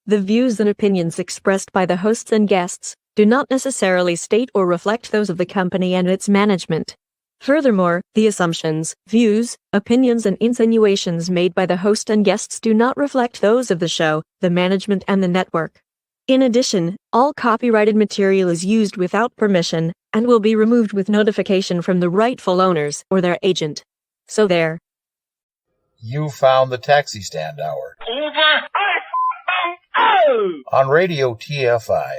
The views and opinions expressed by the hosts and guests do not necessarily state or reflect those of the company and its management. Furthermore, the assumptions, views, opinions, and insinuations made by the host and guests do not reflect those of the show, the management, and the network. In addition, all copyrighted material is used without permission and will be removed with notification from the rightful owners or their agent. So there. You found the Taxi Stand Hour. On Radio TFI.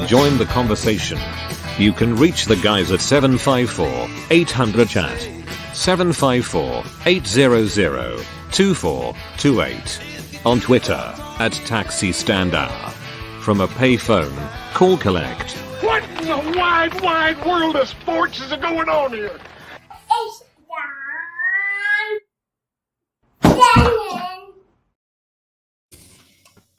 Join the conversation. You can reach the guys at 754-800-CHAT, 754-800-2428, on Twitter at Taxi Stand Hour. From a payphone, call collect. What in the wide, wide world of sports is going on here?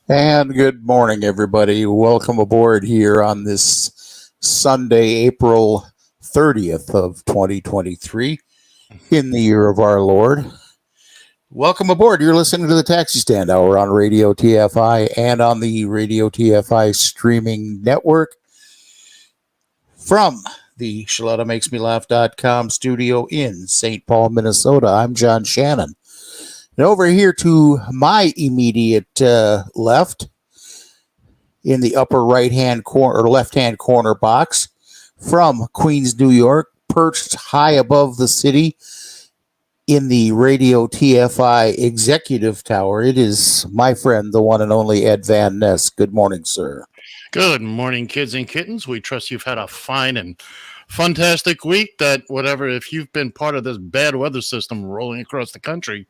And good morning, everybody. Welcome aboard here on this Sunday, April 30th of 2023, in the year of our Lord. Welcome aboard. You're listening to the Taxi Stand Hour on Radio TFI and on the Radio TFI streaming network from the ShalottaMakesMeLaugh.com studio in St. Paul, Minnesota. I'm John Shannon. And over here to my immediate left, in the upper right-hand corner or left-hand corner box, from Queens, New York, perched high above the city in the Radio TFI Executive Tower, it is my friend, the one and only Ed Van Ness. Good morning, sir. Good morning, kids and kittens. We trust you've had a fine and fantastic week. That whatever, if you've been part of this bad weather system rolling across the country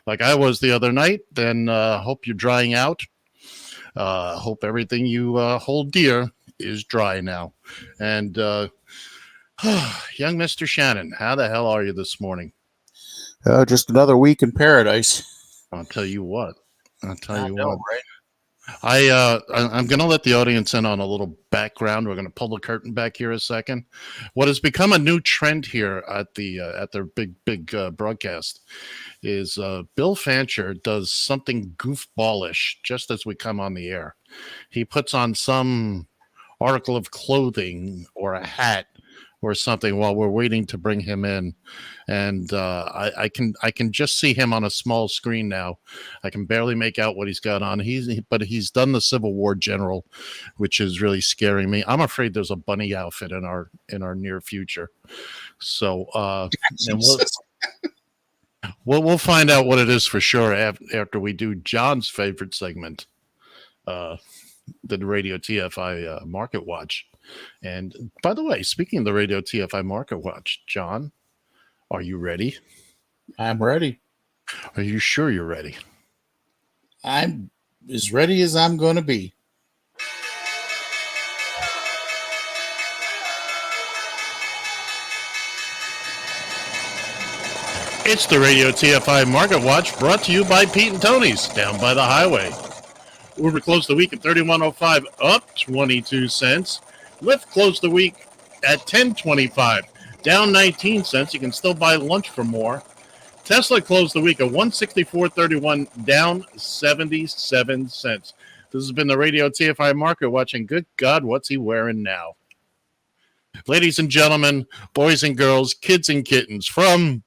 like I was the other night, then hope you're drying out. Hope everything you hold dear is dry now. And young Mr. Shannon, how the hell are you this morning? Just another week in paradise. I'll tell you what. Right? I'm going to let the audience in on a little background. We're going to pull the curtain back here a second. What has become a new trend here at their big broadcast is Bill Fancher does something goofballish just as we come on the air. He puts on some article of clothing or a hat or something while we're waiting to bring him in, and I can just see him on a small screen now. I can barely make out what he's got on. But he's done the Civil War general, which is really scaring me. I'm afraid there's a bunny outfit in our near future. So we'll find out what it is for sure after we do John's favorite segment, the Radio TFI Market Watch. And by the way, speaking of the Radio TFI Market Watch, John, are you ready? I'm ready. Are you sure you're ready? I'm as ready as I'm going to be. It's the Radio TFI Market Watch, brought to you by Pete and Tony's, down by the highway. Uber closed the week at $31.05, up 22 cents. Lyft closed the week at $10.25, down 19 cents. You can still buy lunch for more. Tesla closed the week at $164.31, down 77 cents. This has been the Radio TFI Market Watch, and good God, what's he wearing now? Ladies and gentlemen, boys and girls, kids and kittens, from...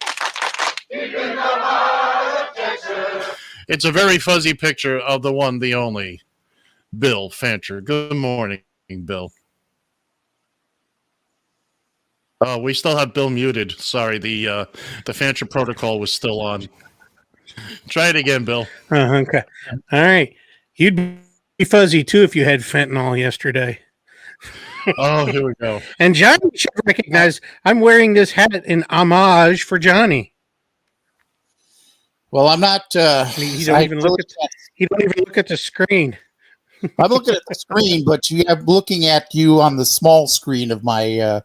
It's a very fuzzy picture of the one, the only, Bill Fancher. Good morning, Bill. Oh, we still have Bill muted. Sorry, the Fancher protocol was still on. Try it again, Bill. Okay. All right. You'd be fuzzy, too, if you had fentanyl yesterday. Oh, here we go. And Johnny should recognize I'm wearing this hat in homage for Johnny. Well, I'm not. He don't even look at the screen. I'm looking at the screen, but I'm looking at you on the small screen of my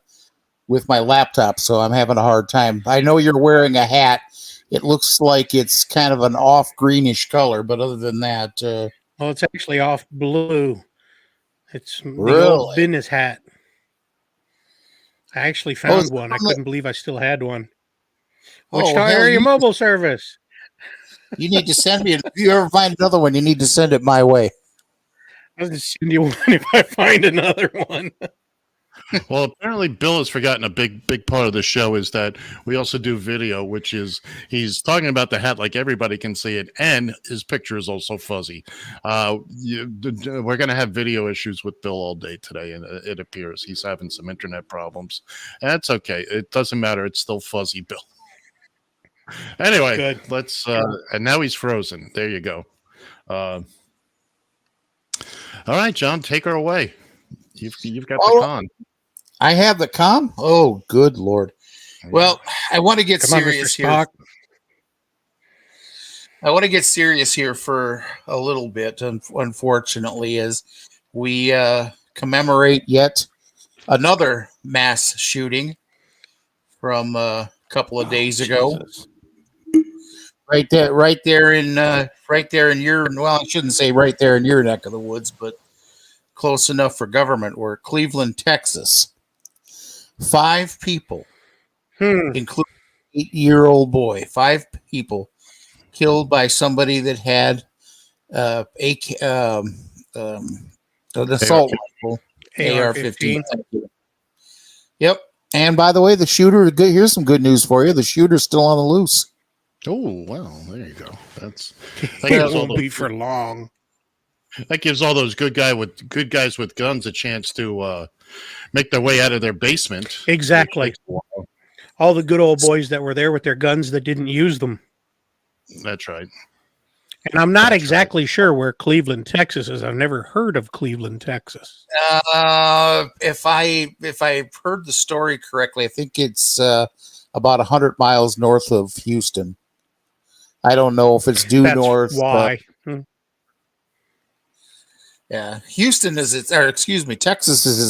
with my laptop, so I'm having a hard time. I know you're wearing a hat It looks like it's kind of an off greenish color, but other than that, Well, it's actually off blue. It's the Really? old business hat. I actually found it's one. I from the- couldn't believe I still had one. Oh, Wichita hell, Area you- Mobile Service. you need to send me. If you ever find another one, you need to send it my way. I'll just send you one if I find another one. Well, apparently Bill has forgotten a big part of the show is that we also do video, which is he's talking about the hat like everybody can see it, and his picture is also fuzzy. We're going to have video issues with Bill all day today, and it appears he's having some internet problems. That's okay. It doesn't matter. It's still fuzzy, Bill. Anyway, Good. let's and now he's frozen. There you go. All right, John, take her away. You've got the con. I have the com. Oh, good Lord. Well, I want to get Come on, serious Mr. here. Spock. I want to get serious here for a little bit, unfortunately, as we commemorate yet another mass shooting from a couple of days ago. Jesus. Right there in your, well, I shouldn't say right there in your neck of the woods, but close enough for government. We're Cleveland, Texas. 5 people, including an 8-year-old boy. 5 people killed by somebody that had an assault rifle, AR-15. Yep. And by the way, the shooter. Here's some good news for you. The shooter's still on the loose. Oh, well, there you go. That It won't be for long. That gives all those good guys with guns a chance to make their way out of their basement. Exactly. All the good old boys that were there with their guns that didn't use them. That's right. And I'm not exactly sure where Cleveland, Texas is. I've never heard of Cleveland, Texas. If I heard the story correctly, I think it's about 100 miles north of Houston. I don't know if it's due That's north. why. Yeah, Texas is its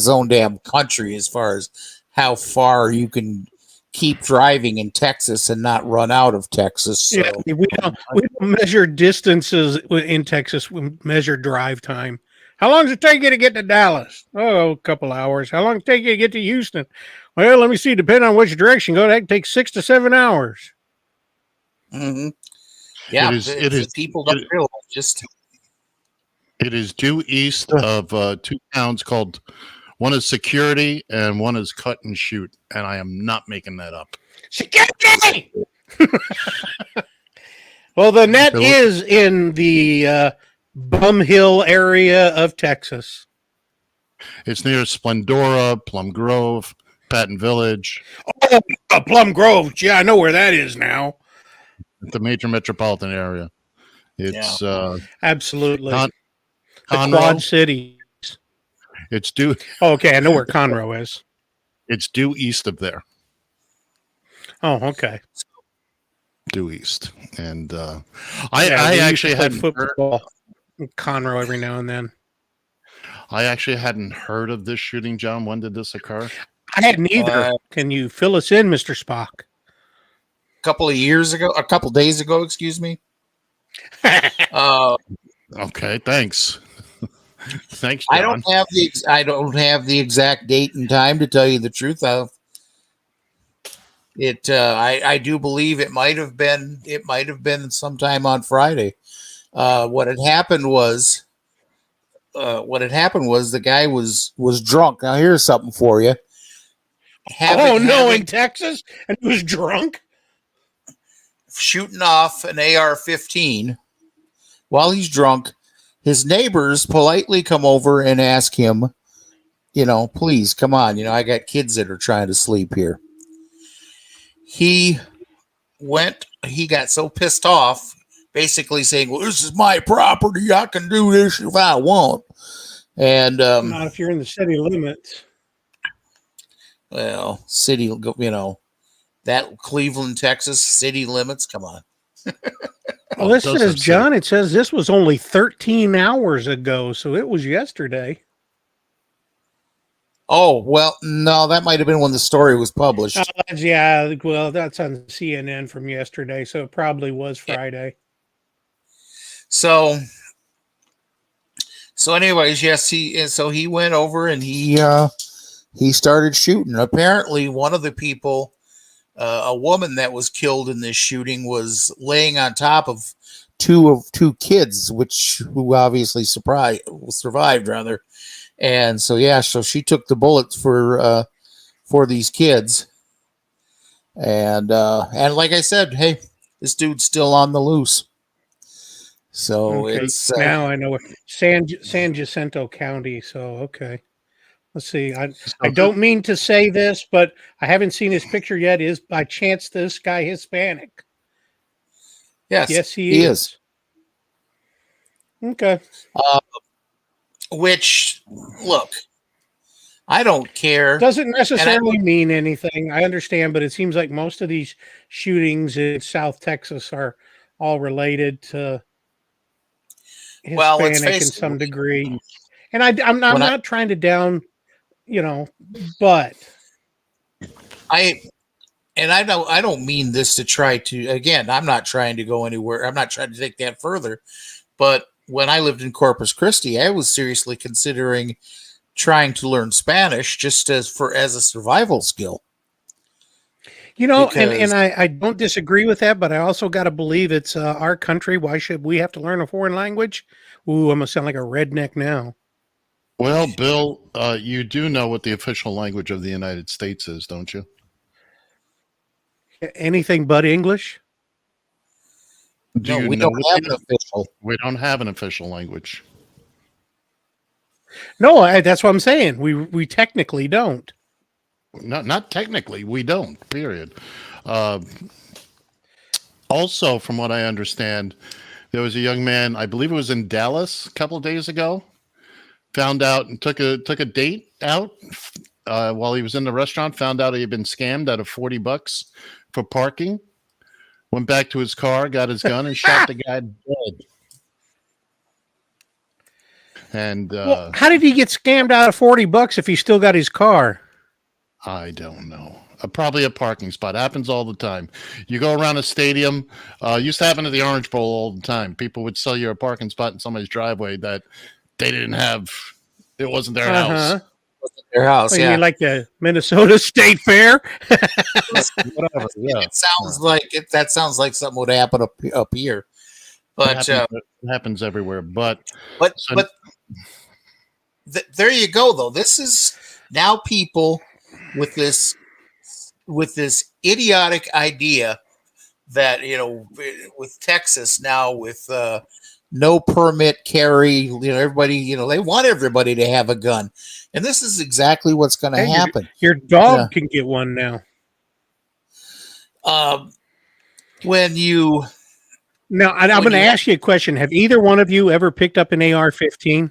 own damn country as far as how far you can keep driving in Texas and not run out of Texas. So. Yeah, we don't measure distances in Texas. We measure drive time. How long does it take you to get to Dallas? Oh, a couple hours. How long does it take you to get to Houston? Well, let me see. Depending on which direction you go, that can take 6 to 7 hours. Mm-hmm. Yeah, it is. People don't realize just. It is due east of 2 towns called, one is Security and one is Cut and Shoot, and I am not making that up. Security! Well, the net is in the Bum Hill area of Texas. It's near Splendora, Plum Grove, Patton Village. Oh, Plum Grove. Yeah, I know where that is now. The major metropolitan area. It's absolutely the Conroe. Quad Cities. It's due. Oh, okay, I know where Conroe is. It's due east of there. Oh, okay. Due east, and I actually had football in Conroe every now and then. I actually hadn't heard of this shooting, John. When did this occur? I hadn't either. Can you fill us in, Mr. Spock? A couple days ago, excuse me. Okay, thanks. Thanks, John. I don't have the exact date and time to tell you the truth. I do believe it might have been sometime on Friday. What had happened was the guy was drunk. Now here's something for you. In Texas, and he was drunk, shooting off an AR-15 while he's drunk. His neighbors politely come over and ask him, please come on. I got kids that are trying to sleep here. He got so pissed off, basically saying, well, this is my property. I can do this if I want. And not if you're in the city limits. Well, city, that Cleveland, Texas city limits. Come on. Well, this says, John, it says this was only 13 hours ago, so it was yesterday. Oh, well, no, that might have been when the story was published. Yeah, well, that's on CNN from yesterday, so it probably was Friday. So anyways, yes, he went over and he started shooting. Apparently, one of the people, a woman that was killed in this shooting, was laying on top of two kids, who obviously survived rather. And so so she took the bullets for these kids. And like I said, hey, this dude's still on the loose. So Okay, it's now I know San Jacinto County. So okay, let's see. I don't mean to say this, but I haven't seen his picture yet. Is by chance this guy Hispanic? Yes, he is. Okay. Which, look, I don't care. Doesn't necessarily mean anything. I understand, but it seems like most of these shootings in South Texas are all related to Hispanic in some degree. And I'm not trying to down, but I don't mean this to try to, again, I'm not trying to go anywhere. I'm not trying to take that further. But when I lived in Corpus Christi, I was seriously considering trying to learn Spanish just as a survival skill. And I don't disagree with that, but I also got to believe it's our country. Why should we have to learn a foreign language? Ooh, I'm going to sound like a redneck now. Well, Bill, you do know what the official language of the United States is, don't you? Anything but English? No, we don't have an official. We don't have an official language. No, that's what I'm saying. We technically don't. Not technically. We don't. Period. Also, from what I understand, there was a young man, I believe it was in Dallas a couple of days ago, found out and took a date out while he was in the restaurant, found out he had been scammed out of $40 for parking, went back to his car, got his gun, and shot the guy dead. And how did he get scammed out of $40 if he still got his car? I don't know. Probably a parking spot. Happens all the time. You go around a stadium. Used to happen at the Orange Bowl all the time. People would sell you a parking spot in somebody's driveway that they didn't have. It wasn't their house. It wasn't their house. You mean like the Minnesota State Fair? Whatever. Yeah. That sounds like something would happen up here. But it happens everywhere. But there you go. Though this is now people with this idiotic idea that with Texas now with no permit carry, everybody, they want everybody to have a gun, and this is exactly what's going to happen. Your dog can get one now. When you now, I'm going to ask you a question. Have either one of you ever picked up an AR-15?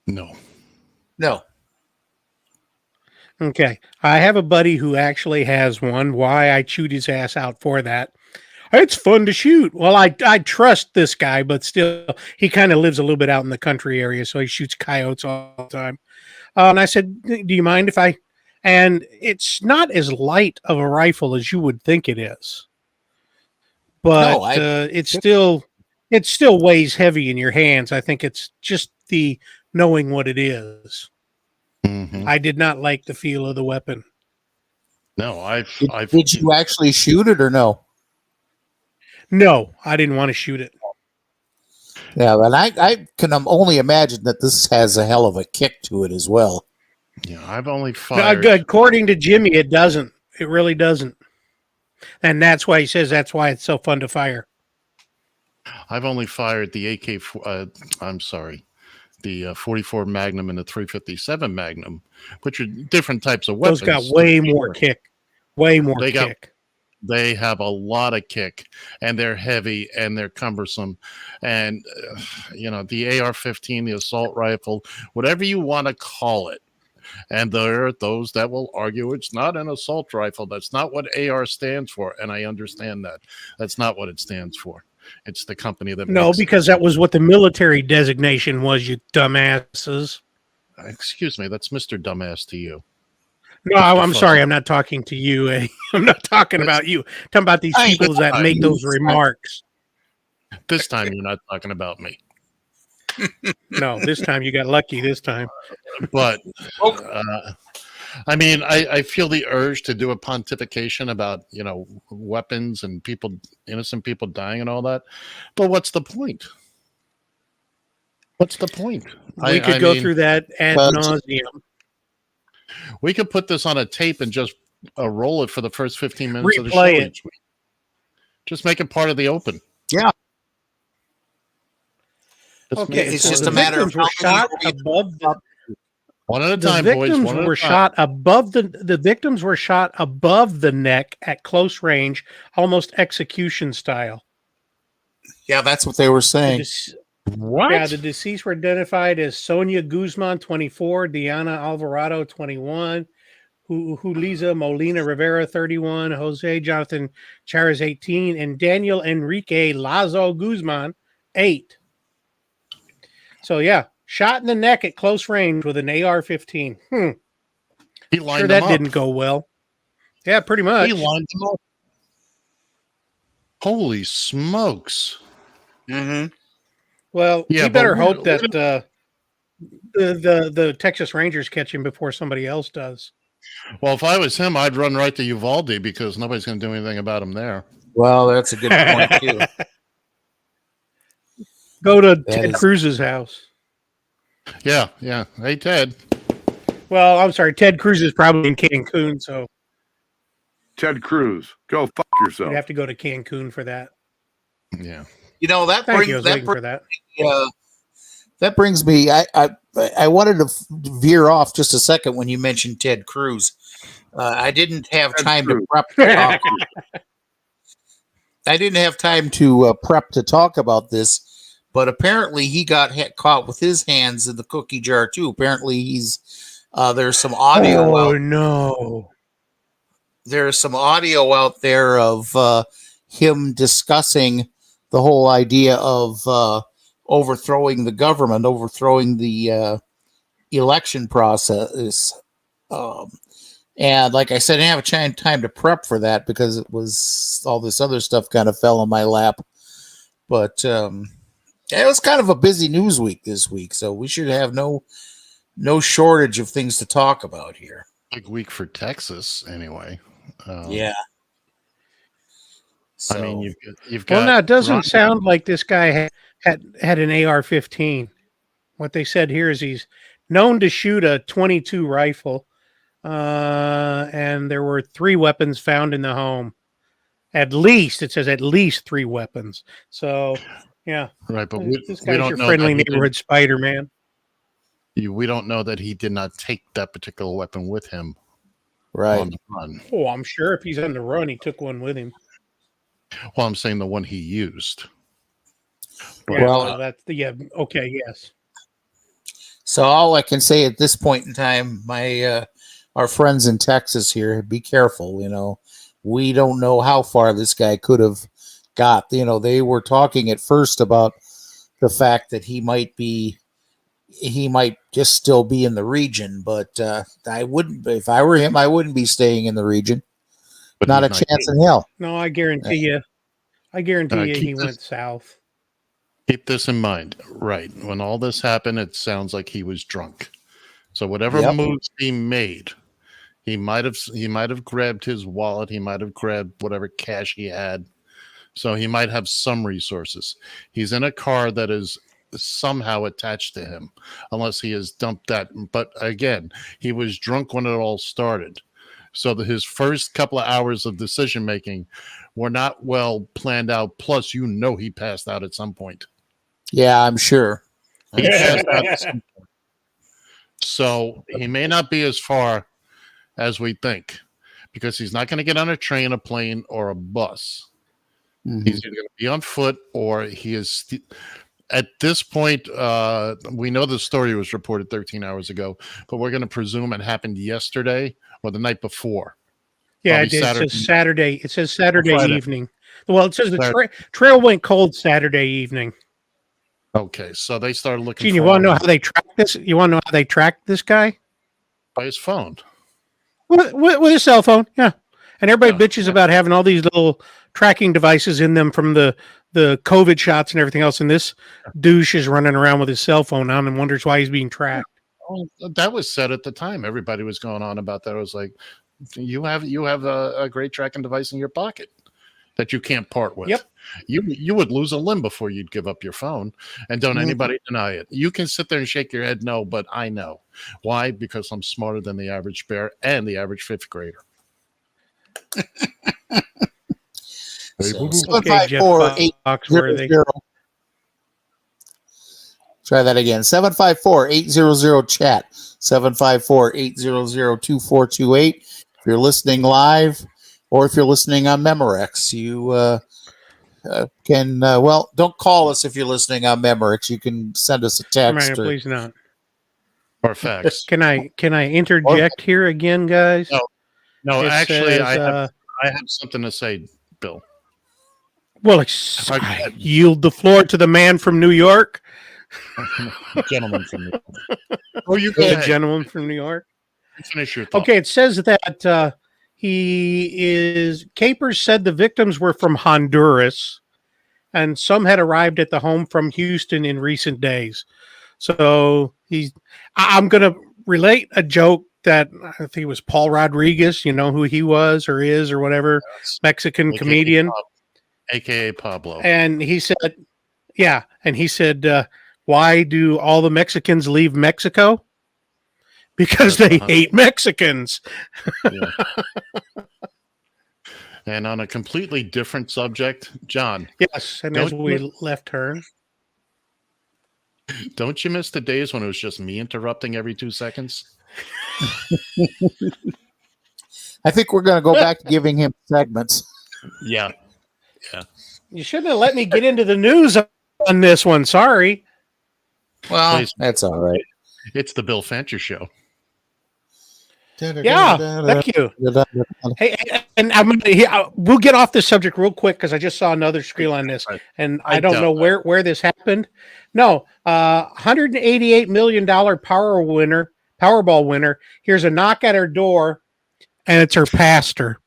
No. Okay. I have a buddy who actually has one. Why I chewed his ass out for that. It's fun to shoot. Well, I trust this guy, but still, he kind of lives a little bit out in the country area, so he shoots coyotes all the time. And I said, do you mind if I... And it's not as light of a rifle as you would think it is. But it still weighs heavy in your hands. I think it's just the knowing what it is. Mm-hmm. I did not like the feel of the weapon. No, did you actually shoot it or no? No, I didn't want to shoot it. Yeah, and I can only imagine that this has a hell of a kick to it as well. Yeah, I've only fired. According to Jimmy, it doesn't. It really doesn't. And that's why he says that's why it's so fun to fire. I've only fired the the 44 Magnum and the 357 Magnum, which are different types of weapons. Those got way more kick. Way more kick. They have a lot of kick, and they're heavy, and they're cumbersome. And, the AR-15, the assault rifle, whatever you want to call it. And there are those that will argue it's not an assault rifle. That's not what AR stands for. And I understand that. That's not what it stands for. It's the company that makes because that was what the military designation was, you dumbasses. Excuse me, that's Mr. Dumbass to you. No, I'm sorry. I'm not talking to you. I'm not talking about you. I'm talking about these people that make those remarks. This time you're not talking about me. No, this time you got lucky this time. But, I mean, I feel the urge to do a pontification about, weapons and innocent people dying and all that. But what's the point? What's the point? We could go through that ad nauseum. We could put this on a tape and just roll it for the first 15 minutes of the show Replay it. each week. Just make it part of the open. Yeah. Okay, it's just a matter of were shot above the, one at a time, the boys. victims were shot above the victims were shot above the neck at close range, almost execution style. Yeah, that's what they were saying. What? Yeah, the deceased were identified as Sonia Guzman, 24, Diana Alvarado, 21, Julisa Molina Rivera, 31, Jose Jonathan Charas, 18, and Daniel Enrique Lazo Guzman, 8. So, yeah, shot in the neck at close range with an AR-15. He lined sure, them that up. didn't go well. Yeah, pretty much. He lined them up. Holy smokes. Mm-hmm. Well, Yeah, we better but hope that the Texas Rangers catch him before somebody else does. Well, if I was him, I'd run right to Uvalde because nobody's going to do anything about him there. Well, that's a good point, too. Go to Ted Cruz's house. Yeah. Hey, Ted. Well, I'm sorry. Ted Cruz is probably in Cancun, so Ted Cruz, go fuck yourself. you'd have to go to Cancun for that. Yeah. That Thank you. I was waiting for that. That brings me. I wanted to veer off just a second when you mentioned Ted Cruz. I didn't have time to prep. I didn't have time to prep to talk about this, but apparently he got caught with his hands in the cookie jar too. Apparently he's there's some audio. Oh no! There's some audio out there of him discussing the whole idea of overthrowing the government, overthrowing the election process. And like I said, I didn't have time to prep for that because it was all this other stuff kind of fell in my lap. But it was kind of a busy news week this week, so we should have no shortage of things to talk about here. Big week for Texas, anyway. Yeah. So, I mean, you've got. Well, now it doesn't sound like this guy had an AR-15. What they said here is he's known to shoot a .22 rifle, and there were 3 weapons found in the home. At least it says at least 3 weapons. So, yeah, right. But this we guy's don't your know friendly neighborhood Spider-Man. We don't know that he did not take that particular weapon with him. right. On the run. Oh, I'm sure if he's on the run, he took one with him. Well, I'm saying the one he used. Yeah, Well, that's okay, yes. So all I can say at this point in time, our friends in Texas here, be careful. We don't know how far this guy could have got. They were talking at first about the fact that he might just still be in the region, but I wouldn't. If I were him, I wouldn't be staying in the region. But Not a he's chance in hell. No, I guarantee you. He went south. Keep this in mind. Right. When all this happened, it sounds like he was drunk. So whatever Yep. moves he made, he might have grabbed his wallet. He might have grabbed whatever cash he had. So he might have some resources. He's in a car that is somehow attached to him, unless he has dumped that. But again, he was drunk when it all started. So his first couple of hours of decision making were not well planned out. Plus, he passed out at some point. Yeah, I'm sure. He passed out at some point. So he may not be as far as we think, because he's not going to get on a train, a plane, or a bus. Mhm. He's either going to be on foot, or he is. At this point, we know the story was reported 13 hours ago, but we're going to presume it happened yesterday or the night before. Yeah, Probably it says Saturday. It says Saturday Friday. evening. Well, it says the trail went cold Saturday evening. Okay, so they started looking. Gene, you want to know how they track this? You want to know how they tracked this guy? By his phone. With his cell phone, yeah. And everybody Yeah. bitches about having all these little tracking devices in them from the COVID shots and everything else. And this douche is running around with his cell phone on and wonders why he's being tracked. Oh, that was said at the time. Everybody was going on about that. It was like, you have a great tracking device in your pocket that you can't part with. Yep. You would lose a limb before you'd give up your phone, and don't anybody deny it. You can sit there and shake your head no, but I know. Why? Because I'm smarter than the average bear and the average fifth grader. Okay, Jeff Foxworthy. Try that again. 754-800-CHAT. 754-800-2428. If you're listening live or if you're listening on Memorex, you can, don't call us if you're listening on Memorex. You can send us a text. Please not. Or fax. Can I interject here again, guys? No, It actually, says, I have something to say, Bill. Well, I yield the floor to the man from New York. Gentleman from New York. Oh, you go The ahead. gentleman from New York. Finish your thought. Okay, it says that Capers said the victims were from Honduras, and some had arrived at the home from Houston in recent days. So I'm going to relate a joke that I think it was Paul Rodriguez, you know who he was or is or whatever, Mexican AKA comedian. AKA Pablo. And he said, why do all the Mexicans leave Mexico? Because they hate Mexicans. Yeah. And on a completely different subject, John. Yes, and as we left turn. Don't you miss the days when it was just me interrupting every 2 seconds? I think we're going to go back to giving him segments. Yeah. You shouldn't have let me get into the news on this one. Sorry. Well, Please. that's all right. It's the Bill Fancher Show. Yeah, thank you. Hey, and we'll get off this subject real quick because I just saw another screen on this, and I don't know where this happened. No, $188 million Powerball winner. Here's a knock at her door, and it's her pastor.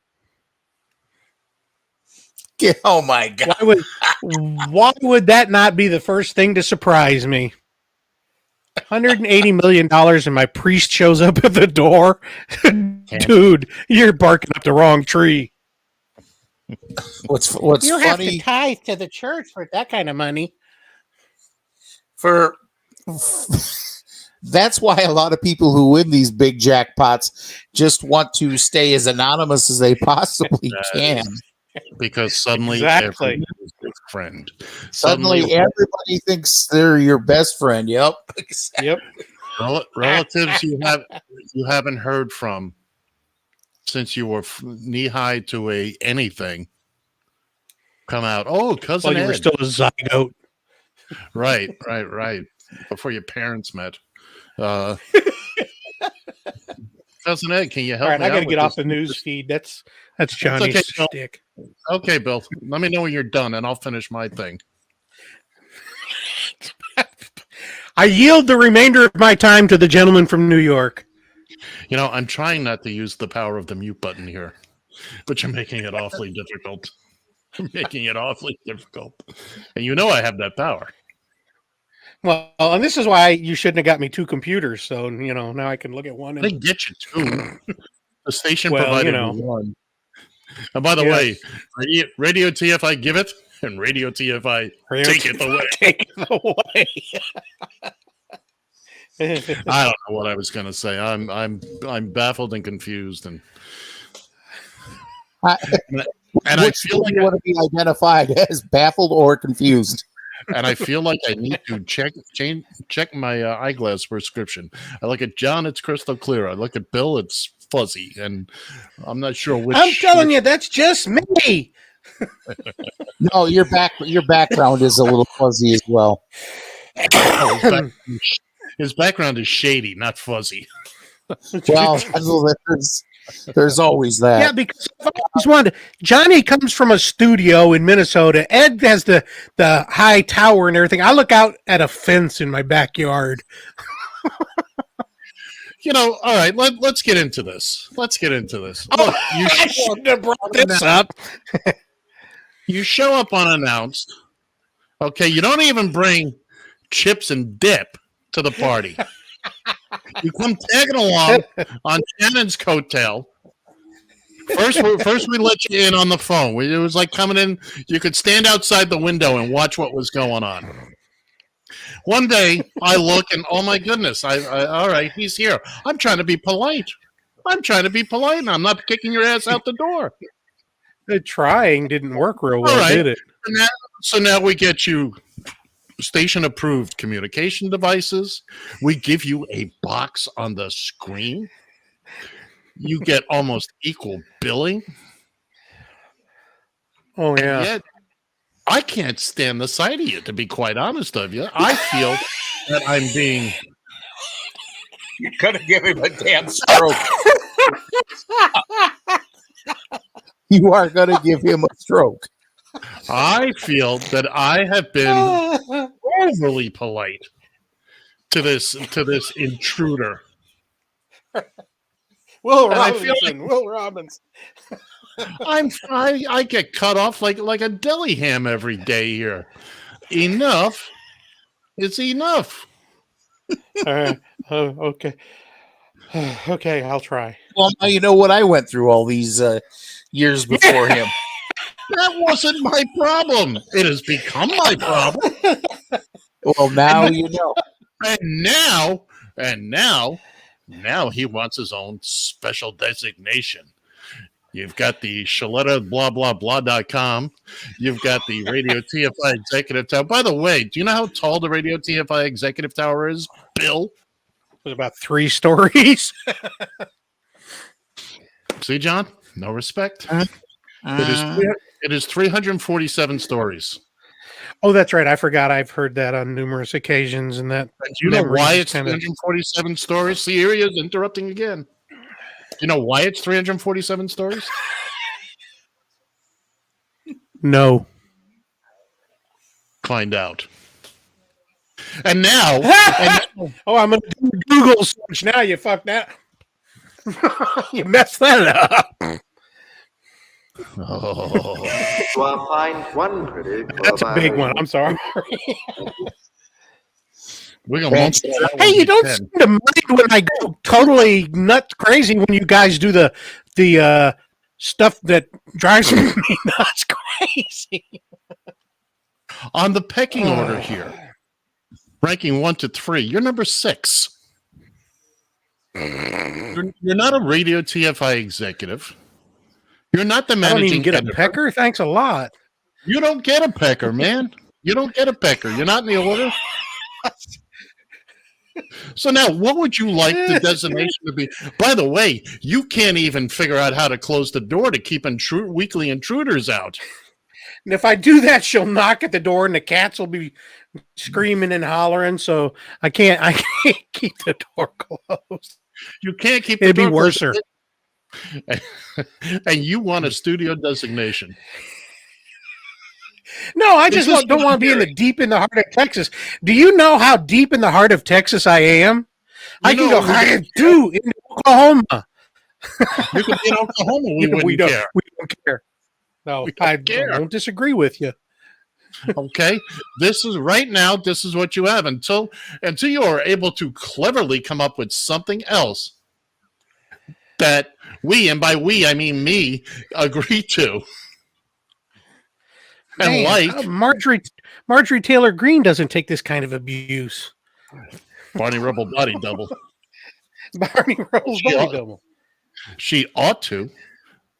Oh my God! Why would that not be the first thing to surprise me? $180 million, and my priest shows up at the door. Dude, you're barking up the wrong tree. What's you funny? Have to tithe to the church for that kind of money. That's why a lot of people who win these big jackpots just want to stay as anonymous as they possibly can. Because suddenly Exactly. everyone is your friend. Suddenly everybody thinks they're your best friend. Yep. Yep. Relatives you haven't heard from since you were knee high to a anything come out. Oh, cousin Well, you Ed. were still a zygote. Right. Before your parents met. Cousin Ed, can you help All right, me I got to out get with off the news feed. That's Johnny's okay, Bill. stick. Okay, Bill. Let me know when you're done, and I'll finish my thing. I yield the remainder of my time to the gentleman from New York. You know, I'm trying not to use the power of the mute button here, but you're making it awfully difficult. And you know I have that power. Well, and this is why you shouldn't have got me two computers. So, now I can look at one. I didn't get you two. The station Well, provided me one. And by the way, Radio TFI give it, and Radio TFI take it away. Take it away. I don't know what I was going to say. I'm baffled and confused, and I feel like you want to be identified as baffled or confused. And I feel like I need to check my eyeglass prescription. I look at John, it's crystal clear. I look at Bill, it's fuzzy, and I'm not sure which. I'm telling you, that's just me. No, your background is a little fuzzy as well. His background is shady, not fuzzy. Well, There's always that. Yeah, because I always wanted. Johnny comes from a studio in Minnesota. Ed has the high tower and everything. I look out at a fence in my backyard. All right, let's get into this. Let's get into this. Oh, Look, I shouldn't have brought this up. You show up unannounced. Okay, you don't even bring chips and dip to the party. You come tagging along on Shannon's coattail. First we let you in on the phone. It was like coming in. You could stand outside the window and watch what was going on. One day, I look and, oh my goodness, all right, he's here. I'm trying to be polite. And I'm not kicking your ass out the door. The trying didn't work real well, right. did it? So now we get you station-approved communication devices. We give you a box on the screen. You get almost equal billing. Oh, yeah. And yet, I can't stand the sight of you, to be quite honest of you. I feel that I'm being... You're going to give him a damn stroke. You are going to give him a stroke. I feel that I have been overly polite to this intruder. Will Robinson. I get cut off like a deli ham every day here. Enough. It's enough. Okay. Okay, I'll try. Well, now you know what I went through all these years before him. That wasn't my problem. It has become my problem. Well, now you know. And now he wants his own special designation. You've got the Shaletta blah blah blah.com. You've got the Radio TFI Executive Tower. By the way, do you know how tall the Radio TFI Executive Tower is, Bill? It was about 3 stories. See, John? No respect. It is 347 stories. Oh, that's right. I forgot. I've heard that on numerous occasions. And that. Do you know why it's 347 stories? See, here he is interrupting again. Do you know why it's 347 stories? No. Find out. And now, oh, I'm going to do Google search now. You fucked that. You messed that up. That's a big one. I'm sorry. We're gonna hey, you don't seem to mind when I go totally nuts crazy when you guys do the stuff that drives me nuts crazy. On the pecking order here, ranking 1 to 3, you're number 6. You're not a Radio TFI executive. You're not the managing. I don't even get editor. a pecker. Thanks a lot. You don't get a pecker, man. You don't get a pecker. You're not in the order. So now, what would you like the designation to be? By the way, you can't even figure out how to close the door to keep weekly intruders out. And if I do that, she'll knock at the door, and the cats will be screaming and hollering. So I can't keep the door closed. You can't keep. The It'd door be worser. And you want a studio designation? No, I just don't want to be in the heart of Texas. Do you know how deep in the heart of Texas I am? I can go into Oklahoma. You can be in Oklahoma. We don't care. No, I don't disagree with you. Okay, this is what you have until you are able to cleverly come up with something else that we, and by we I mean me, agree to. And Marjorie Taylor Greene doesn't take this kind of abuse. Barney Rubble body double. Barney Rubble's body double. She ought to.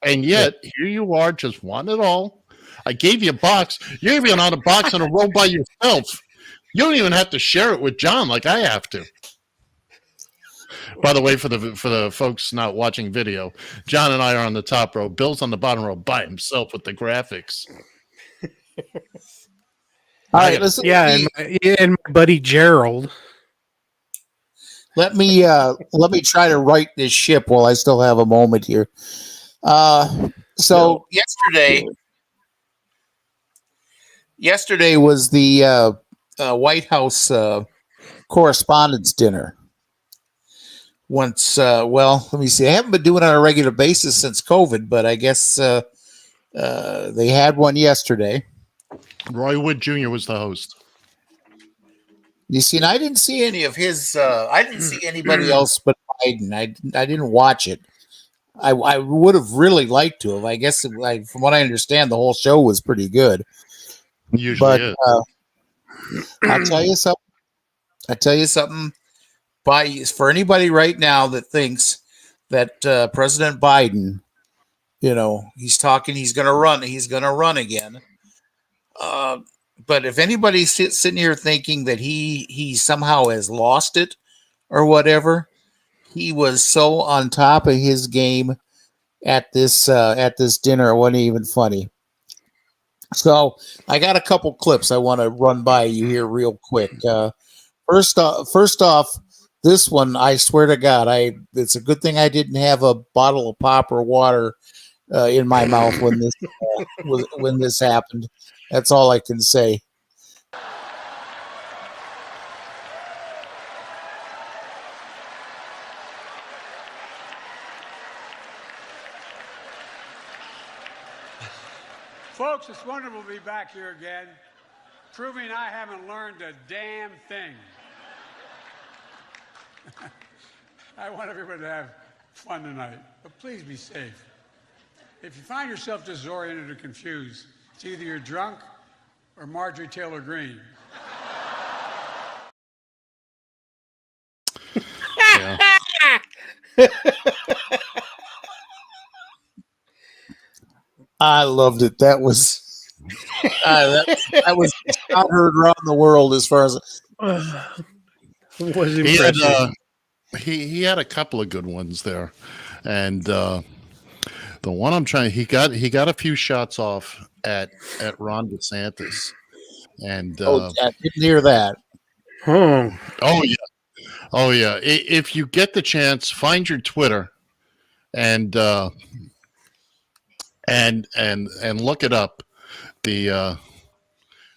And yet, here you are, just want it all. I gave you a box. You're even on a box in a row by yourself. You don't even have to share it with John like I have to. By the way, for the folks not watching video, John and I are on the top row. Bill's on the bottom row by himself with the graphics. All right, listen. Yeah, and my buddy Gerald. let me try to right this ship while I still have a moment here. So yesterday was the White House Correspondents' Dinner. Let me see. I haven't been doing it on a regular basis since COVID, but I guess they had one yesterday. Roy Wood Jr. was the host. You see, and I didn't see any of his. I didn't see anybody else but Biden. I didn't watch it. I would have really liked to have. I guess, from what I understand, the whole show was pretty good. Usually But is. I'll tell you something. For anybody right now that thinks that President Biden, he's talking, he's going to run again. But if anybody's sitting here thinking that he somehow has lost it or whatever, he was so on top of his game at this dinner, it wasn't even funny. So I got a couple clips I want to run by you here real quick. First off, this one, I swear to God, it's a good thing I didn't have a bottle of pop or water in my mouth when this happened. That's all I can say. Folks, it's wonderful to be back here again, proving I haven't learned a damn thing. I want everybody to have fun tonight, but please be safe. If you find yourself disoriented or confused, it's either you're drunk or Marjorie Taylor Greene. I loved it. That was that was not heard around the world as far as was impressive. He had a couple of good ones there, and the one I'm trying, he got a few shots off at Ron DeSantis, and I didn't hear that. Oh yeah. If you get the chance, find your Twitter, and look it up, the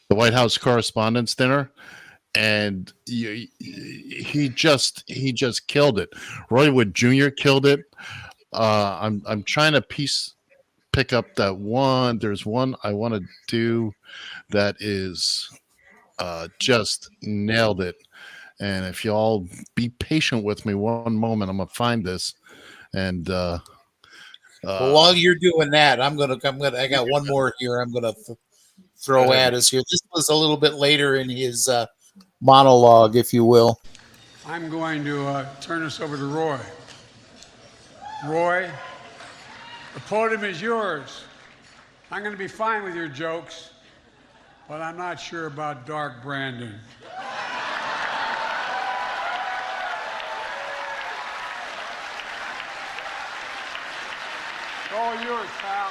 White House Correspondents' Dinner. And he just killed it. Roy Wood Jr. killed it. I'm trying to pick up that one. There's one I want to do that is just nailed it. And if y'all be patient with me one moment, I'm gonna find this. And well, while you're doing that, I got one more here. I'm gonna throw at us here. This was a little bit later in his monologue, if you will. I'm going to turn this over to Roy. Roy, the podium is yours. I'm going to be fine with your jokes, but I'm not sure about Dark Brandon. All yours, pal.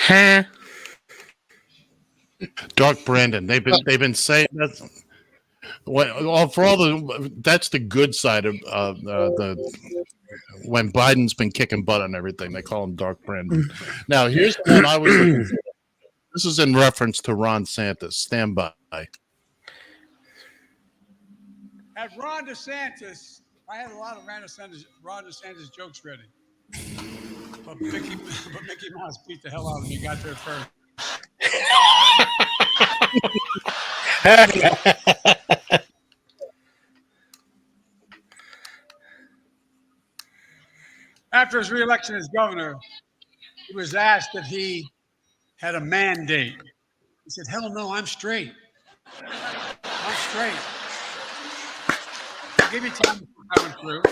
Huh? Dark Brandon. They've been saying that. Well, that's the good side of the when Biden's been kicking butt on everything. They call him Dark Brandon. Now, here's the one I was looking for. This is in reference to Ron DeSantis. Stand by. At Ron DeSantis, I had a lot of Ron DeSantis jokes ready. But Mickey Mouse beat the hell out of me. Got there first. After his reelection as governor, he was asked if he had a mandate. He said, "Hell no, I'm straight. I'm straight." I'll give you time to put that one through.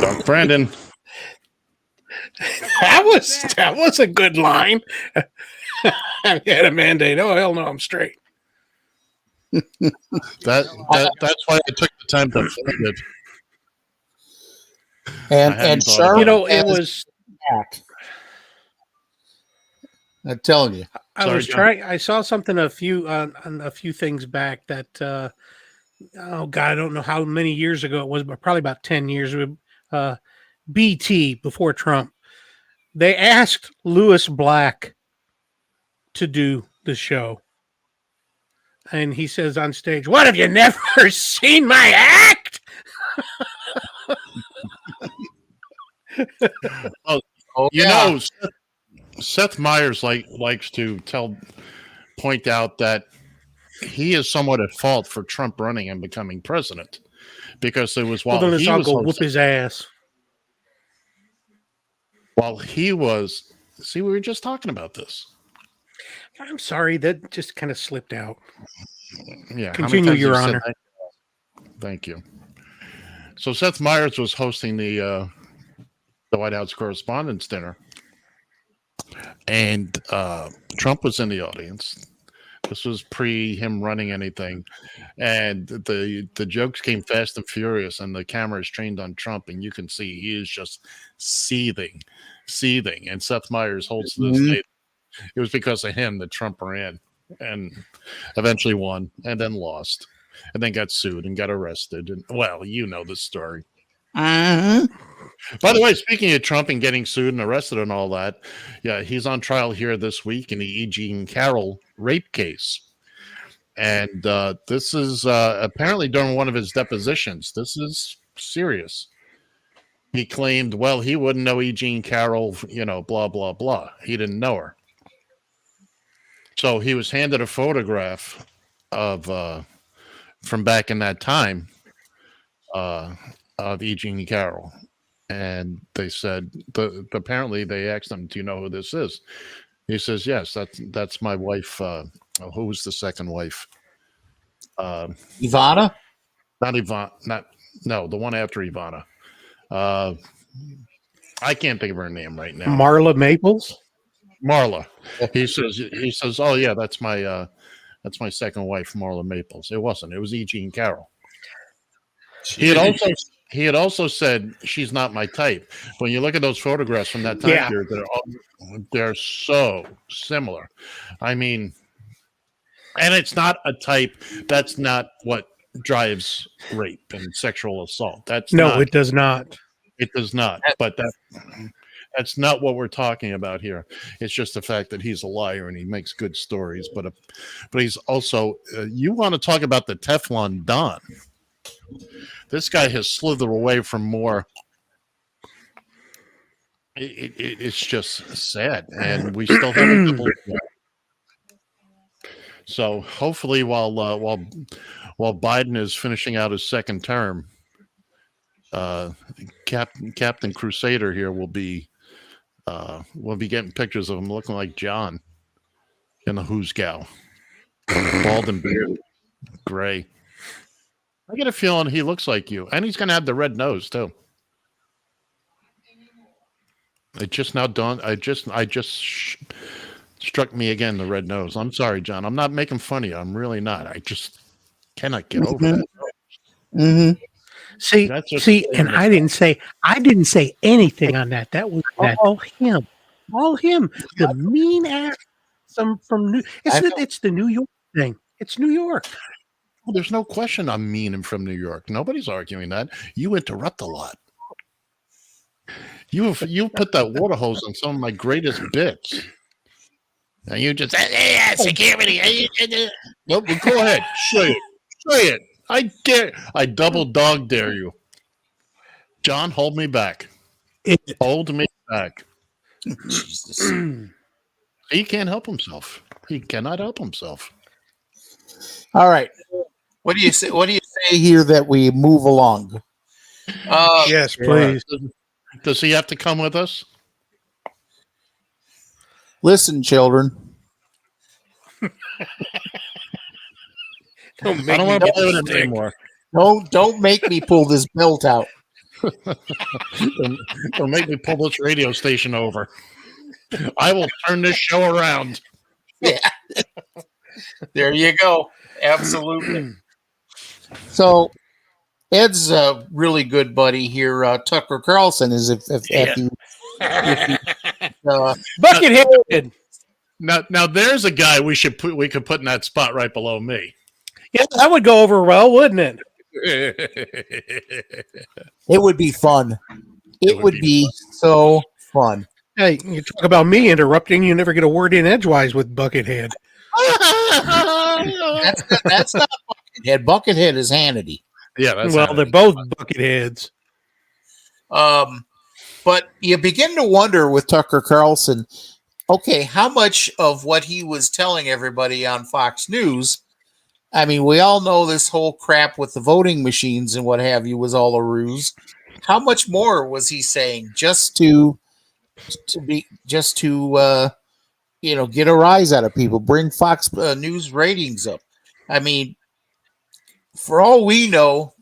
Dark Brandon. That was a good line. I had a mandate. Oh, hell no, I'm straight. That's why I took the time to find it. And Charlotte, It was. back. I'm telling you. I saw something on a few things back that. Oh God, I don't know how many years ago it was, but probably about 10 years. BT before Trump, they asked Lewis Black to do the show. And he says on stage, "What, have you never seen my act?" Seth Meyers likes to point out that he is somewhat at fault for Trump running and becoming president, because it was while he was whoop his ass. While he was, we were just talking about this. I'm sorry, that just kind of slipped out. Yeah. Continue, Your Honor. Thank you. So Seth Meyers was hosting the White House Correspondents' Dinner, and Trump was in the audience. This was pre him running anything, and the jokes came fast and furious, and the camera is trained on Trump, and you can see he is just seething. And Seth Meyers holds to this day. It was because of him that Trump ran and eventually won, and then lost, and then got sued and got arrested. And well, you know the story. By the way, speaking of Trump and getting sued and arrested and all that, yeah, he's on trial here this week in the E. Jean Carroll rape case. And this is apparently during one of his depositions. This is serious. He claimed, well, he wouldn't know E. Jean Carroll, blah, blah, blah. He didn't know her. So he was handed a photograph of from back in that time of E. Jean Carroll. And they said, apparently they asked him, "Do you know who this is?" He says, "Yes, that's my wife." Who was the second wife? Ivana? Not Ivana. No, the one after Ivana. I can't think of her name right now. Marla Maples. Marla. He says, "Oh yeah, that's my second wife, Marla Maples." It wasn't. It was E. Jean Carroll. He had also said, "She's not my type." When you look at those photographs from that time period, they're so similar. I mean, and it's not a type. That's not what drives rape and sexual assault. It does not. It does not. But that's not what we're talking about here. It's just the fact that he's a liar and he makes good stories. But he's also. You want to talk about the Teflon Don? This guy has slithered away from more. It's just sad, and we still have a couple. So hopefully, while Biden is finishing out his second term, Captain Crusader here will be getting pictures of him looking like John in the Who's Gal, bald and bearded, gray. I get a feeling he looks like you, and he's going to have the red nose too. It just now dawned. Struck me again, the red nose. I'm sorry, John. I'm not making fun of you. I'm really not. I just cannot get over that. Mm-hmm. See, and I didn't say anything on that. That was all him. The mean ass from New. It's the New York thing. It's New York. Well, there's no question I'm mean and from New York. Nobody's arguing that. You interrupt a lot. You put that water hose on some of my greatest bits. And you just security. Nope, well, go ahead. Say it. I dare. I double dog dare you. John, hold me back. Hold me back. Jesus. He can't help himself. He cannot help himself. All right. What do you say? What do you say here that we move along? Yes, please. Does he have to come with us? Listen, children. I don't want to play with it anymore. Don't make me pull this belt out. Don't make me pull this radio station over. I will turn this show around. Yeah. There you go. Absolutely. So Ed's a really good buddy here. Tucker Carlson is if you Buckethead. Now there's a guy we could put in that spot right below me. Yeah, that would go over well, wouldn't it? it would be fun. It would be so fun. Hey, you talk about me interrupting, you never get a word in edgewise with Buckethead. That's not Buckethead. Buckethead is Hannity. Yeah, that's well, Hannity. they're both Bucketheads. But you begin to wonder with Tucker Carlson, okay, how much of what he was telling everybody on Fox News, I mean, we all know this whole crap with the voting machines and what have you was all a ruse. How much more was he saying just to get a rise out of people, bring Fox News ratings up? I mean, for all we know,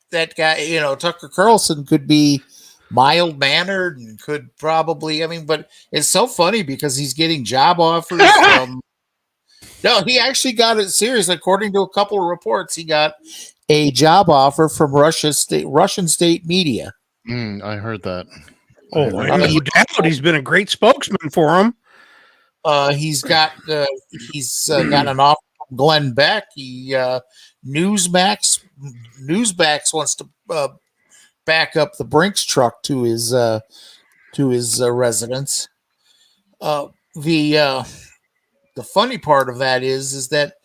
that guy, Tucker Carlson could be mild-mannered and could probably, but it's so funny because he's getting job offers from... No, he actually got it serious. According to a couple of reports, he got a job offer from Russian state media. I heard that. Oh, no doubt. He's been a great spokesman for him. He's got an offer from Glenn Beck. Newsmax wants to back up the Brinks truck to his residence. The funny part of that is that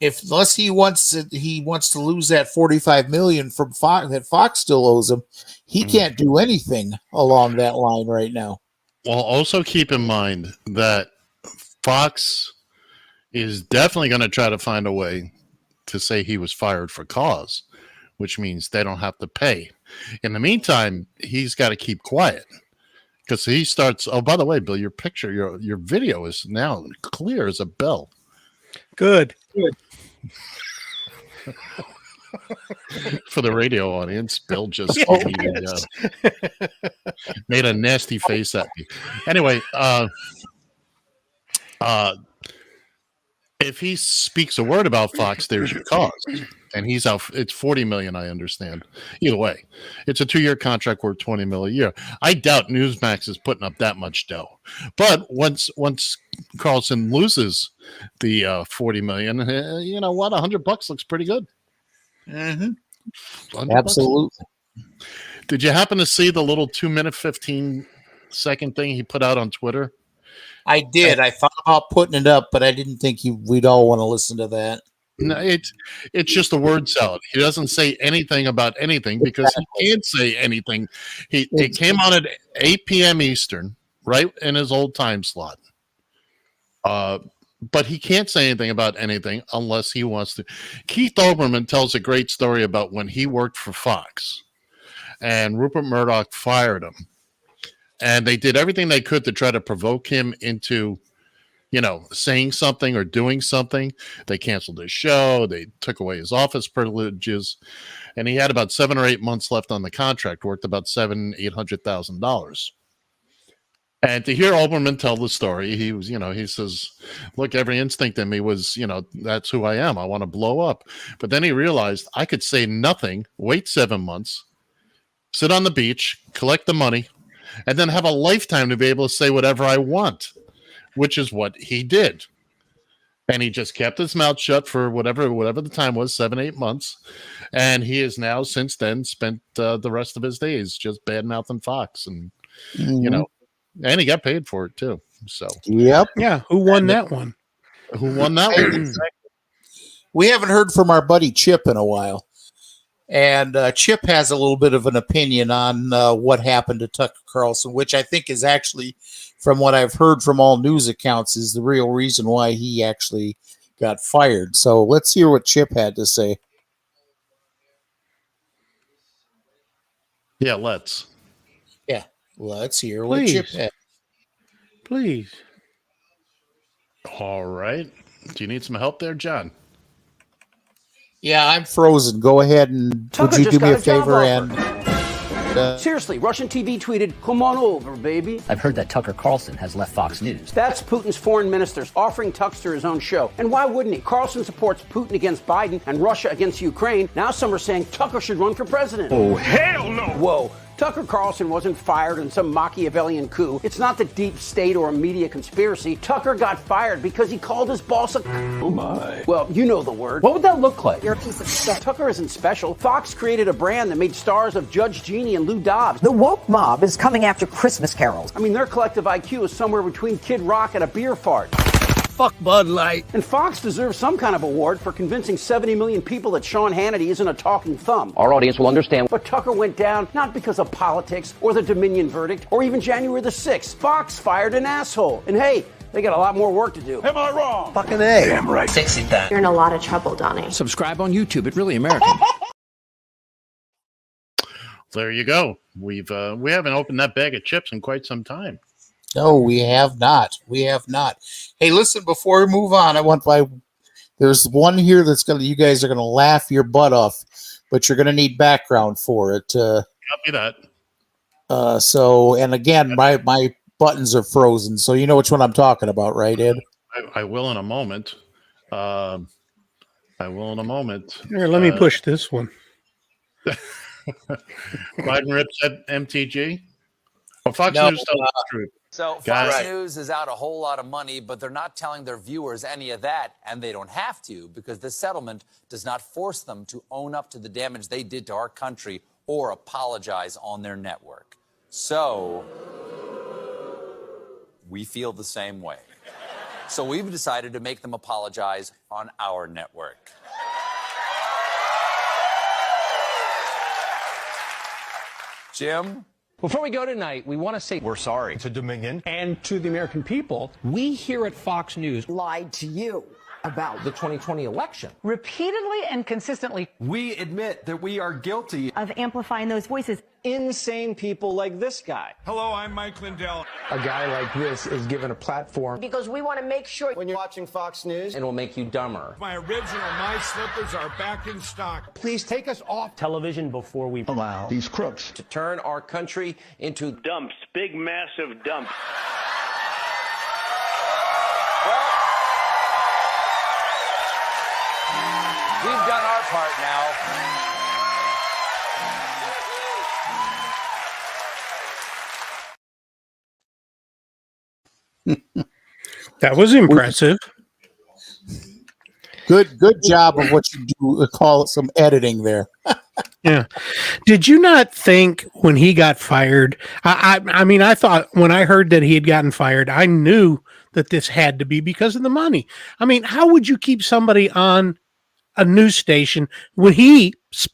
unless he wants to lose that $45 million from Fox that Fox still owes him, he can't do anything along that line right now. Well, also keep in mind that Fox is definitely going to try to find a way to say he was fired for cause, which means they don't have to pay. In the meantime, he's got to keep quiet. Because he starts. Oh, by the way, Bill, your video is now clear as a bell. Good. For the radio audience, Bill just made a nasty face at me. Anyway, if he speaks a word about Fox, there's your cause. And he's out. It's $40 million, I understand. Either way, it's a 2-year contract worth $20 million a year. I doubt Newsmax is putting up that much dough. But once Carlson loses the $40 million, you know what? $100 looks pretty good. Mm-hmm. Absolutely. Did you happen to see the little 2-minute 15-second thing he put out on Twitter? I did. I thought about putting it up, but I didn't think we'd all want to listen to that. No, it's just a word salad. He doesn't say anything about anything because he can't say anything. It came on at 8 p.m. Eastern, right in his old time slot. But he can't say anything about anything unless he wants to. Keith Olbermann tells a great story about when he worked for Fox and Rupert Murdoch fired him. And they did everything they could to try to provoke him into saying something or doing something. They canceled his show. They took away his office privileges. And he had about 7 or 8 months left on the contract, worth about $800,000. And to hear Olbermann tell the story, he was, he says, look, every instinct in me was, that's who I am. I want to blow up. But then he realized I could say nothing, wait 7 months, sit on the beach, collect the money, and then have a lifetime to be able to say whatever I want, which is what he did. And he just kept his mouth shut for whatever the time was, 7-8 months. And he has now since then spent the rest of his days just bad-mouthing Fox. And, and he got paid for it too. So, yep. Yeah. Who won that one? Who won that one? We haven't heard from our buddy Chip in a while. And Chip has a little bit of an opinion on what happened to Tucker Carlson, which I think is actually, from what I've heard from all news accounts, is the real reason why he actually got fired. So let's hear what Chip had to say. Yeah, let's. Yeah, let's hear what Chip had. Please. All right. Do you need some help there, John? Yeah, I'm frozen. Go ahead and would you do me a favor and Seriously, Russian TV tweeted, "Come on over, baby." I've heard that Tucker Carlson has left Fox News. That's Putin's foreign ministers offering Tuckster his own show. And why wouldn't he? Carlson supports Putin against Biden and Russia against Ukraine. Now some are saying Tucker should run for president. Oh, hell no! Whoa. Tucker Carlson wasn't fired in some Machiavellian coup. It's not the deep state or a media conspiracy. Tucker got fired because he called his boss a... Oh, my. Well, you know the word. What would that look like? You're a piece of shit. Tucker isn't special. Fox created a brand that made stars of Judge Jeannie and Lou Dobbs. The woke mob is coming after Christmas carols. I mean, their collective IQ is somewhere between Kid Rock and a beer fart. Fuck Bud Light. And Fox deserves some kind of award for convincing 70 million people that Sean Hannity isn't a talking thumb. Our audience will understand. But Tucker went down not because of politics or the Dominion verdict or even January the 6th. Fox fired an asshole. And hey, they got a lot more work to do. Am I wrong? Fucking A. Damn right. Sexy time. You're in a lot of trouble, Donnie. Subscribe on YouTube. It's really American. There you go. We haven't opened that bag of chips in quite some time. No, we have not. We have not. Hey, listen, before we move on, there's one here that's you guys are gonna laugh your butt off, but you're gonna need background for it. Copy that. And again, my buttons are frozen, so you know which one I'm talking about, right, Ed? I will in a moment. Here, let me push this one. Biden rips at MTG. Well, Fox News tells the truth. So Fox News is out a whole lot of money, but they're not telling their viewers any of that, and they don't have to because this settlement does not force them to own up to the damage they did to our country or apologize on their network. So we feel the same way. So we've decided to make them apologize on our network. Jim? Before we go tonight, we want to say we're sorry To Dominion. and to the American people. We here at Fox News Lied to you about the 2020 election. Repeatedly and consistently We admit that we are guilty. of amplifying those voices. Insane people like this guy. Hello, I'm Mike Lindell. A guy like this is given a platform because we want to make sure when you're watching Fox News and will make you dumber. My original My Slippers are back in stock. Please take us off television before we allow These crooks. to turn our country into Dumps. Big, massive dumps. We've done our part now. That was impressive. Good job of what you do. Call it some editing there. Yeah. Did you not think when he got fired? I mean, I thought when I heard that he had gotten fired, I knew that this had to be because of the money. I mean, how would you keep somebody on a news station when he just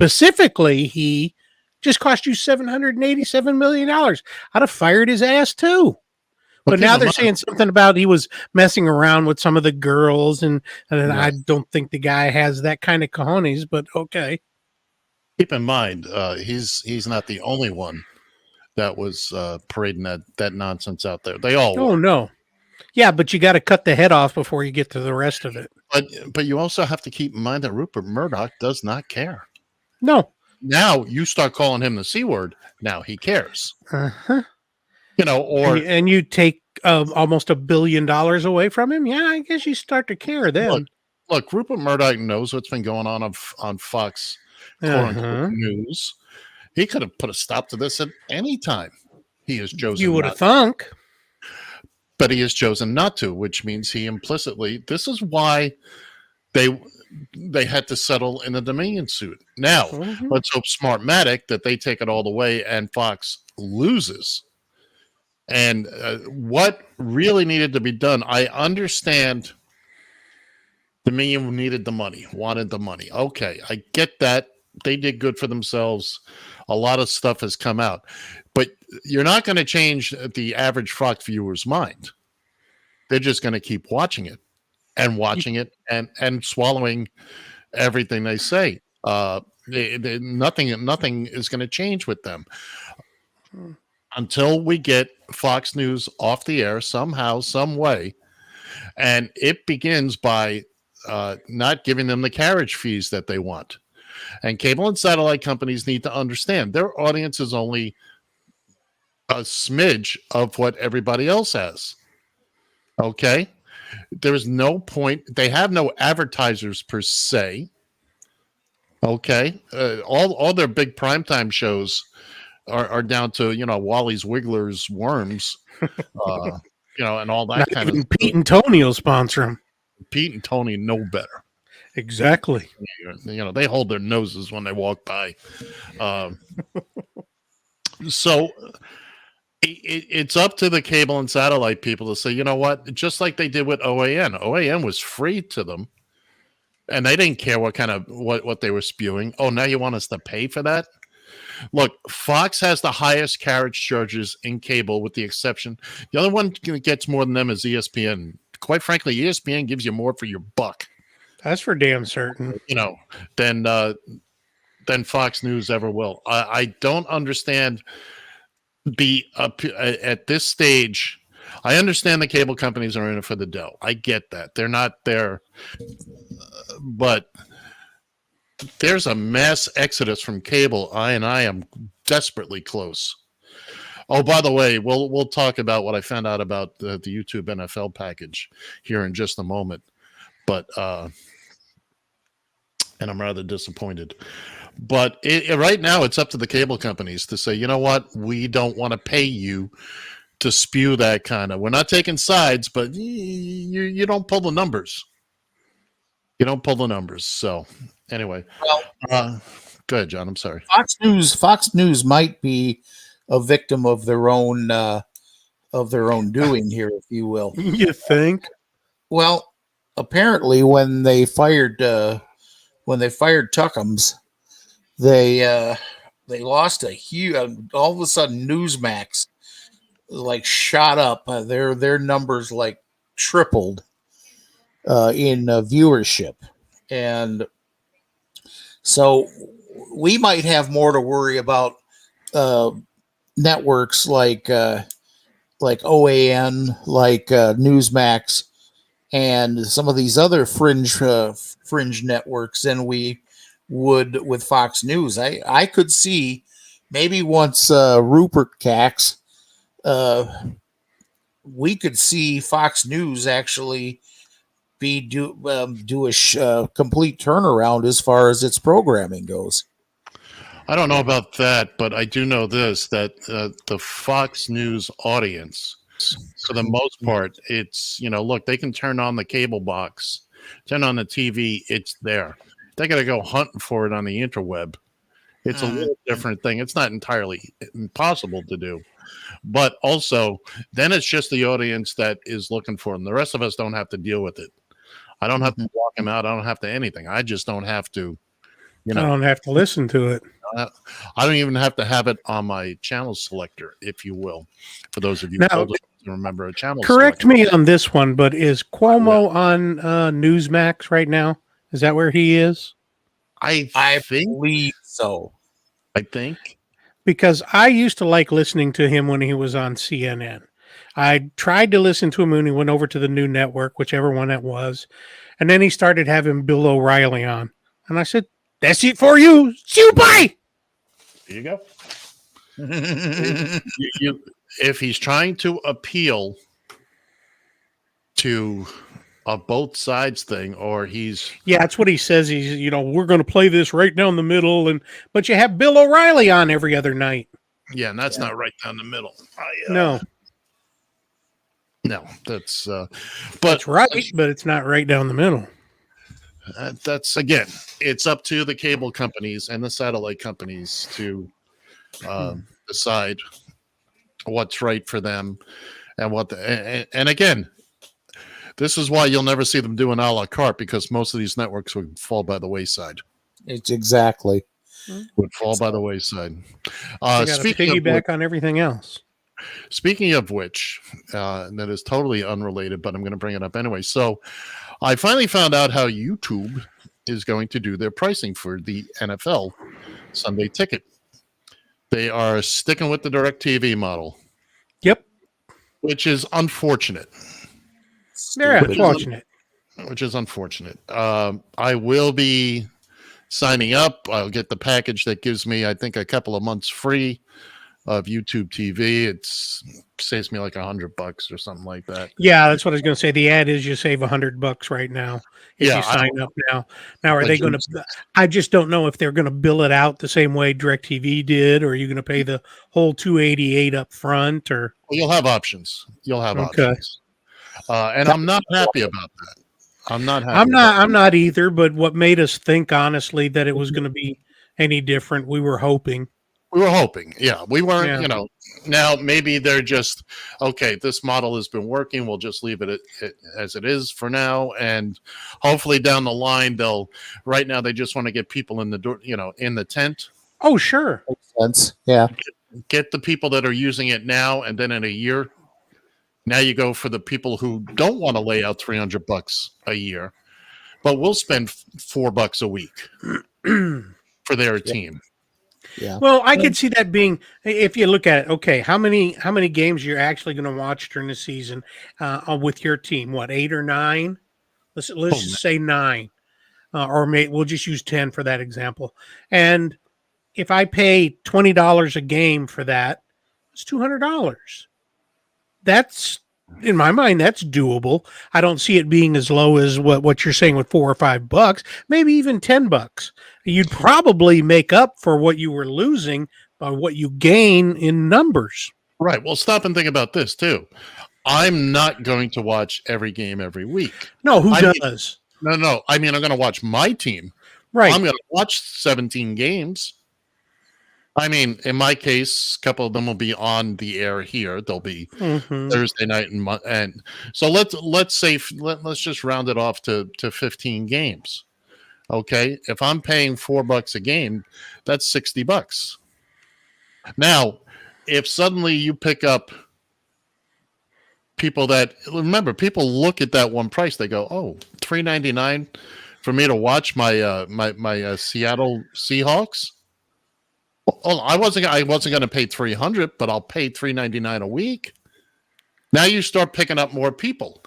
cost you $787 million? I'd have fired his ass too. But now they're saying something about he was messing around with some of the girls, and I don't think the guy has that kind of cojones, but okay. Keep in mind, he's not the only one that was parading that nonsense out there. They all Oh, no. Yeah, but you got to cut the head off before you get to the rest of it. But you also have to keep in mind that Rupert Murdoch does not care. No. Now you start calling him the C word. Now he cares. Uh-huh. And you take almost $1 billion away from him. Yeah, I guess you start to care then. Look, Rupert Murdoch knows what's been going on Fox News. He could have put a stop to this at any time. He has chosen. You would have thunk, but he has chosen not to, which means he implicitly. This is why they had to settle in the Dominion suit. Now, let's hope Smartmatic that they take it all the way and Fox loses. And what really needed to be done, I understand Dominion needed the money, wanted the money. Okay, I get that. They did good for themselves. A lot of stuff has come out. But you're not going to change the average Fox viewer's mind. They're just going to keep watching it and and swallowing everything they say. Nothing is going to change with them. Until we get Fox News off the air somehow, some way. And it begins by not giving them the carriage fees that they want. And cable and satellite companies need to understand their audience is only a smidge of what everybody else has. Okay? There's no point. They have no advertisers per se. Okay? All their big primetime shows are down to, Wally's Wigglers Worms, and all that Not kind even of Pete and Tony will sponsor him. Pete and Tony know better. Exactly. They hold their noses when they walk by. So it's up to the cable and satellite people to say, you know what? Just like they did with OAN. OAN was free to them, and they didn't care what they were spewing. Oh, now you want us to pay for that? Look, Fox has the highest carriage charges in cable, with the exception. The other one that gets more than them is ESPN. Quite frankly, ESPN gives you more for your buck. That's for damn certain. Than Fox News ever will. I don't understand at this stage. I understand the cable companies are in it for the dough. I get that. They're not there. But there's a mass exodus from cable. I am desperately close. Oh, by the way, we'll talk about what I found out about the YouTube NFL package here in just a moment. But and I'm rather disappointed. But right now, it's up to the cable companies to say, you know what, we don't want to pay you to spew that kind of. We're not taking sides, but you don't pull the numbers. You don't pull the numbers. So anyway, go ahead, John. I'm sorry. Fox News might be a victim of their own doing here, if you will. You think? Well, apparently, when they fired Tuckums, they lost a huge. All of a sudden, Newsmax shot up. Their numbers tripled in viewership, and so we might have more to worry about networks like OAN, Newsmax, and some of these other fringe networks than we would with Fox News. I could see maybe once Rupert Cax, we could see Fox News actually do a complete turnaround as far as its programming goes. I don't know about that, but I do know this, that the Fox News audience, for the most part, it's, look, they can turn on the cable box, turn on the TV, it's there. They got to go hunting for it on the interweb. It's a little different thing. It's not entirely impossible to do. But also, then it's just the audience that is looking for them. The rest of us don't have to deal with it. I don't have to walk them out. I don't have to anything. I just don't have to, I don't have to listen to it. I don't even have to have it on my channel selector, if you will. For those of you now, old enough to remember a channel correct selector. me on this one, but is Cuomo on Newsmax right now? Is that where he is? I believe so. I think. Because I used to like listening to him when he was on CNN. I tried to listen to him when he went over to the new network, whichever one it was. And then he started having Bill O'Reilly on. And I said, that's it for you. See you, bye. There you go. If he's trying to appeal to a both sides thing, or he's that's what he says. He's we're going to play this right down the middle, but you have Bill O'Reilly on every other night. Yeah, and that's not right down the middle. No, that's that's right, but it's not right down the middle. That's again, it's up to the cable companies and the satellite companies to decide what's right for them and and again, this is why you'll never see them do an a la carte, because most of these networks would fall by the wayside. It's exactly would fall by the wayside. Speaking piggyback on everything else. Speaking of which, that is totally unrelated, but I'm going to bring it up anyway. So I finally found out how YouTube is going to do their pricing for the NFL Sunday ticket. They are sticking with the DirecTV model. Yep. Which is unfortunate. They're unfortunate. Which is unfortunate. I will be signing up. I'll get the package that gives me, I think, a couple of months free of YouTube TV. It saves me like $100 or something like that. Yeah, that's what I was going to say. The ad is you save $100 right now if you sign up now. Now, are they going to? I just don't know if they're going to bill it out the same way DirecTV did, or are you going to pay the whole $288 up front? Or you'll have options. You'll have options. And I'm not happy about that. I'm not happy. I'm not either. But what made us think honestly that it was going to be any different? We were hoping. We were hoping, yeah. We weren't, you know. Now maybe they're just okay. This model has been working. We'll just leave it as it is for now, and hopefully down the line they'll. Right now they just want to get people in the door, you know, in the tent. Oh, sure, makes sense. Yeah, get the people that are using it now, and then in a year, now you go for the people who don't want to lay out $300 a year, but will spend $4 a week for their team. Yeah. Well, I could see that being, if you look at it, okay, how many games you're actually going to watch during the season with your team? What, 8 or 9? Let's just say 9, or we'll just use 10 for that example. And if I pay $20 a game for that, it's $200. That's, in my mind, that's doable. I don't see it being as low as what you're saying with $4 or $5, maybe even $10. You'd probably make up for what you were losing by what you gain in numbers. Right. Well, stop and think about this too. I'm not going to watch every game every week. No, who does? No. I mean, I'm going to watch my team. Right. I'm going to watch 17 games. I mean, in my case, a couple of them will be on the air here. They'll be Thursday night and so let's say let's just round it off to 15 games. Okay, if I'm paying $4 a game, that's $60. Now, if suddenly you pick up people that people look at that one price, they go, "Oh, $3.99 for me to watch my my Seattle Seahawks." Well, I wasn't going to pay $300, but I'll pay $3.99 a week. Now you start picking up more people.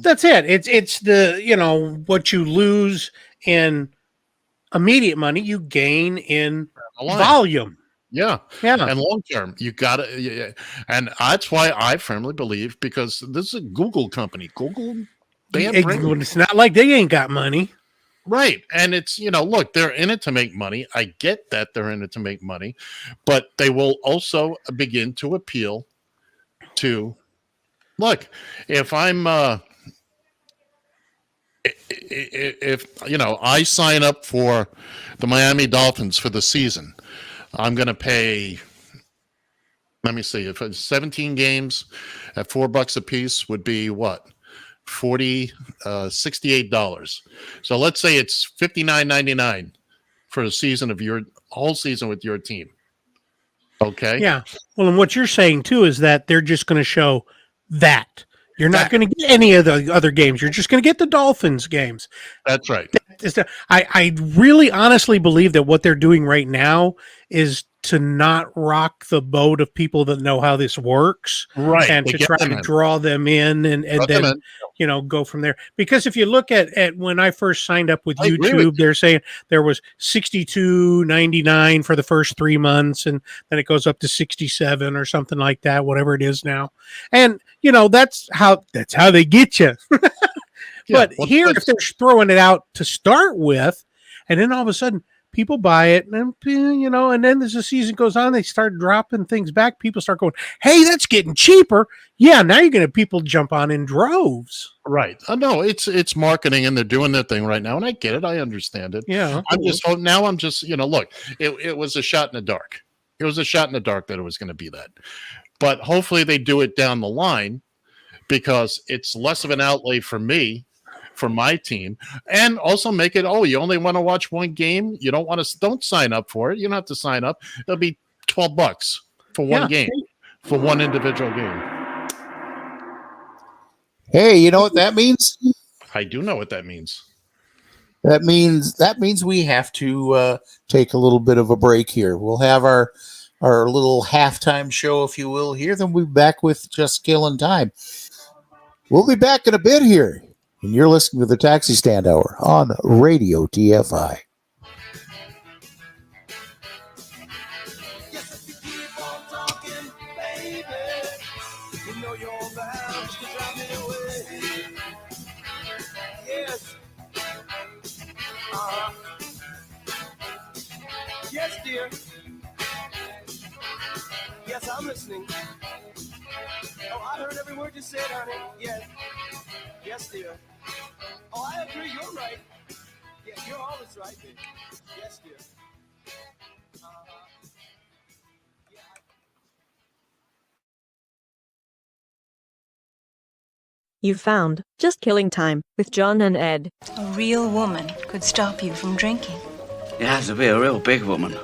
That's it. It's the, you know, what you lose in immediate money, you gain in volume. Yeah. And long term, you got to, and that's why I firmly believe, because this is a Google company. Google, it's not like they ain't got money. Right. And it's, you know, look, they're in it to make money. I get that they're in it to make money, but they will also begin to appeal to, look, if I'm, if you know, I sign up for the Miami Dolphins for the season, I'm going to pay, let me see, if it's 17 games at $4 a piece would be what? $68. So let's say it's $59.99 for a season of your whole season with your team. Okay. Yeah. Well, and what you're saying too is that they're just going to show that. You're not going to get any of the other games. You're just going to get the Dolphins games. That's right. I really honestly believe that what they're doing right now is to not rock the boat of people that know how this works, right? And to try to draw them in and then, you know, go from there. Because if you look at when I first signed up with YouTube, they're saying there was $62.99 for the first 3 months, and then it goes up to $67 or something like that, whatever it is now. And you know, that's how they get you. But here, if they're throwing it out to start with, and then all of a sudden people buy it, and you know, and then as the season goes on, they start dropping things back. People start going, "Hey, that's getting cheaper." Yeah, now you're going to have people jump on in droves. Right? No, it's marketing, and they're doing their thing right now, and I get it. I understand it. Yeah, I'm just you know, look, it was a shot in the dark. It was a shot in the dark that it was going to be that, but hopefully they do it down the line, because it's less of an outlay for me, for my team, and also make it, you only want to watch one game, you don't sign up for it, you don't have to sign up, it'll be $12 for one game, for one individual game. Hey, you know what that means? I do know what that means. That means we have to take a little bit of a break here. We'll have our little halftime show, if you will, here, then we'll be back with Just Killing Time. We'll be back in a bit here. And you're listening to the Taxi Stand Hour on Radio TFI. know you're bound to drive me away. Yes. Yes, dear. Yes, I'm listening. Oh, I heard every word you said, honey. Yes. Yes, dear. Oh, I agree. You're right. Yeah, you're always right, baby. Yes, dear. You found Just Killing Time with John and Ed. A real woman could stop you from drinking. It has to be a real big woman.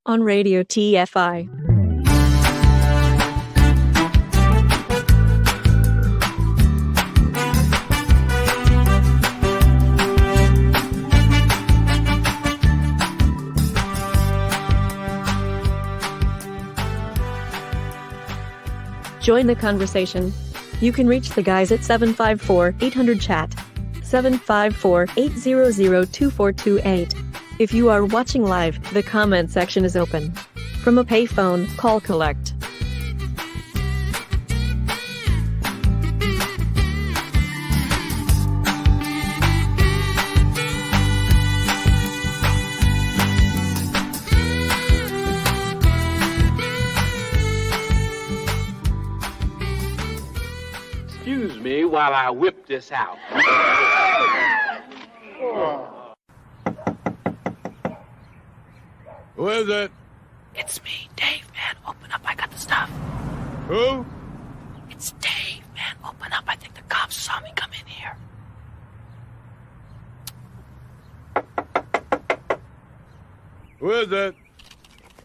On Radio TFI. Join the conversation. You can reach the guys at 754-800-CHAT. 754-800-2428. If you are watching live, the comment section is open. From a payphone, call collect. Excuse me while I whip this out. Who is it? It's me, Dave, man. Open up, I got the stuff. Who? It's Dave, man. Open up, I think the cops saw me come in here. Who is it?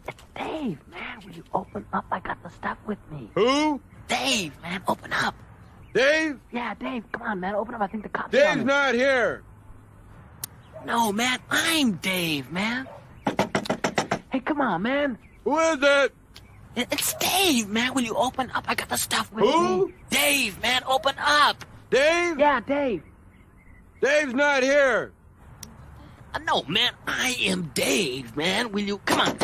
It's Dave, man. Will you open up? I got the stuff with me. Who? Dave, man. Open up. Dave? Yeah, Dave. Come on, man. Open up. I think the cops saw me. Dave's not here. No, man. I'm Dave, man. Hey, come on, man. Who is it? It's Dave, man. Will you open up? I got the stuff with Who? me. Dave, man. Open up. Dave? Yeah, Dave. Dave's not here. No, man. I am Dave, man. Will you... Come on.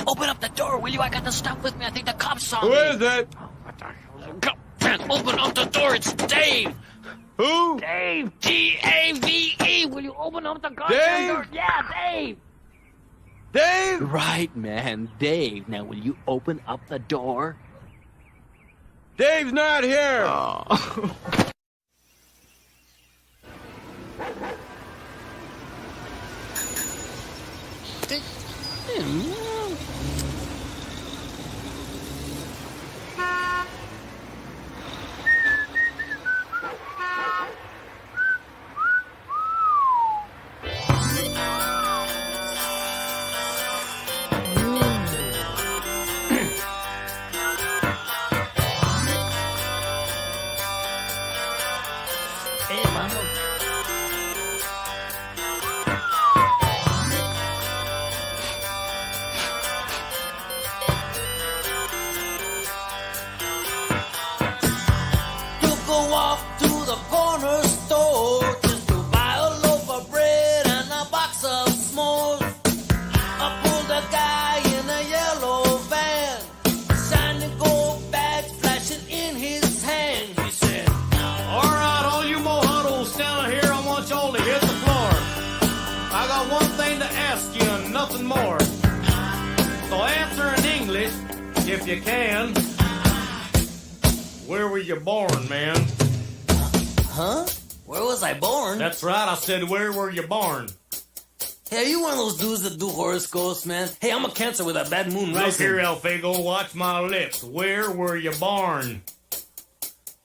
Open up the door, will you? I got the stuff with me. I think the cops saw me. Who is it? Oh, what the hell? Come, man. Open up the door. It's Dave. Who? Dave. D-A-V-E. Will you open up the goddamn door? Yeah, Dave. Dave? Right, man. Dave. Now, will you open up the door? Dave's not here. Oh. If you can. Where were you born, man? Huh? Where was I born? That's right, I said, where were you born? Hey, are you one of those dudes that do horoscopes, man? Hey, I'm a Cancer with a bad moon rising. Look here, Alfago, watch my lips. Where were you born?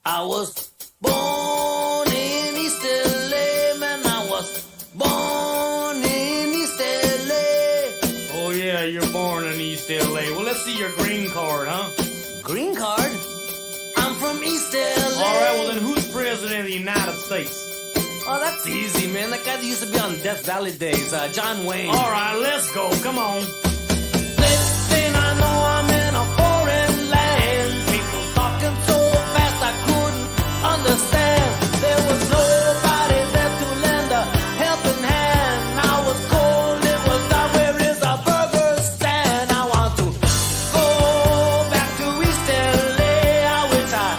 I was born in East LA, man. I was born in East LA. Oh, yeah, you're born in East LA. Well, let's see your green card, huh? Green card? I'm from East LA. All right, well, then who's president of the United States? Oh, that's easy, man. That guy that used to be on Death Valley days, John Wayne. All right, let's go. Come on. Next thing I know, I'm in a foreign land. People talking so fast I couldn't understand. There was nobody there to lend a helping hand. I was cold, it was dark, where is a burger stand? I want to go back to East LA. I wish I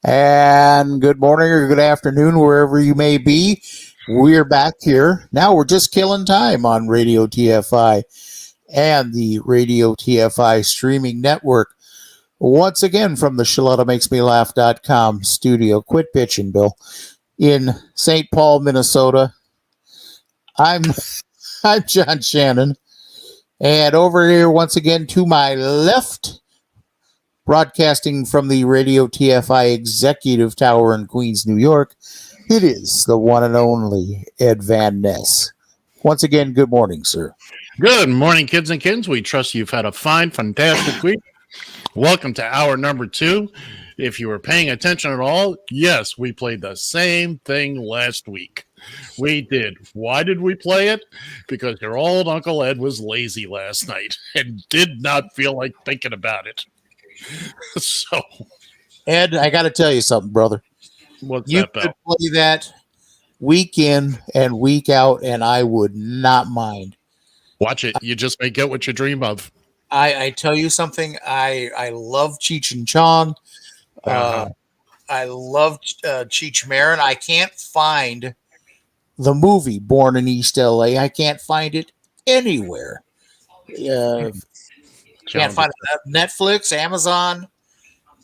And good morning or good afternoon, wherever you may be. We're back here. Now we're just killing time on Radio TFI and the Radio TFI streaming network. Once again, from the ShallottaMakesMeLaugh.com studio. Quit bitching, Bill. In St. Paul, Minnesota. I'm John Shannon. And over here, once again, to my left, broadcasting from the Radio TFI Executive Tower in Queens, New York, it is the one and only Ed Van Ness. Once again, good morning, sir. Good morning, kids and kids. We trust you've had a fine, fantastic week. Welcome to hour number 2. If you were paying attention at all, yes, we played the same thing last week. We did. Why did we play it? Because your old Uncle Ed was lazy last night and did not feel like thinking about it. So, Ed, I got to tell you something, brother. What's you that, could Bill? play that week in and week out, and I would not mind. Watch it. You just may get what you dream of. I tell you something. I love Cheech and Chong. I love Cheech Marin. I can't find the movie Born in East LA. I can't find it anywhere. Can't find it on Netflix, Amazon,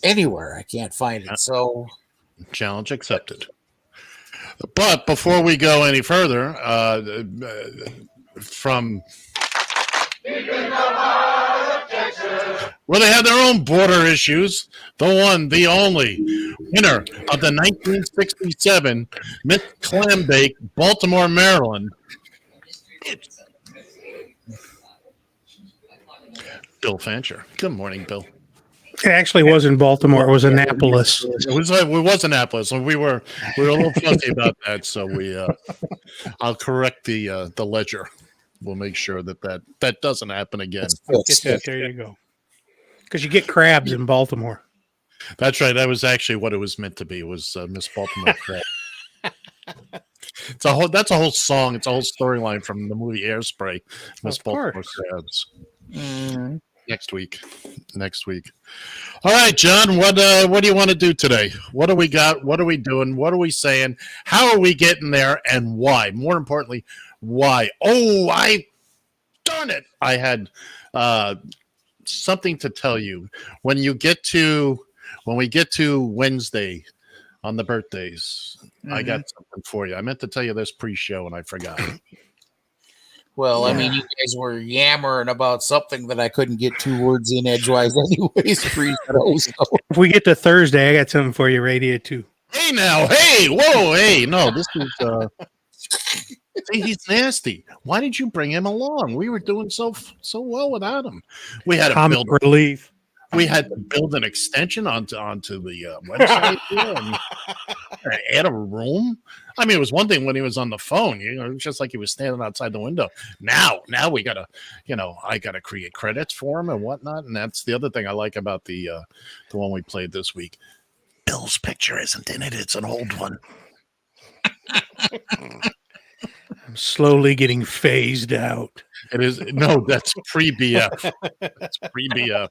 anywhere. I can't find it. So, challenge accepted. But before we go any further, from where they had their own border issues, the one, the only winner of the 1967 Miss Clambake, Baltimore, Maryland, Bill Fancher. Good morning, Bill. It actually wasn't Baltimore. It was Annapolis. It was Annapolis. We were a little fuzzy about that, so I'll correct the ledger. We'll make sure that doesn't happen again. Get that. There you go. Because you get crabs in Baltimore. That's right. That was actually what it was meant to be. It was Miss Baltimore Crab. That's a whole song. It's a whole storyline from the movie Airspray. Miss Baltimore Crabs. Next week. All right, John. What do you want to do today? What do we got? What are we doing? What are we saying? How are we getting there? And why? More importantly, why? Oh, darn it! I had something to tell you. When we get to Wednesday on the birthdays, I got something for you. I meant to tell you this pre-show and I forgot. Well, I mean, you guys were yammering about something that I couldn't get 2 words in edgewise anyways. If we get to Thursday, I got something for you, Radio 2. Hey, now. Hey, whoa, hey. No, this is... See, he's nasty. Why did you bring him along? We were doing so well without him. We had to build relief. We had to build an extension onto the website here and add a room. I mean, it was one thing when he was on the phone. It was just like he was standing outside the window. Now we gotta, I gotta create credits for him and whatnot. And that's the other thing I like about the one we played this week. Bill's picture isn't in it; it's an old one. I'm slowly getting phased out. It is that's pre-BF. That's pre-BF.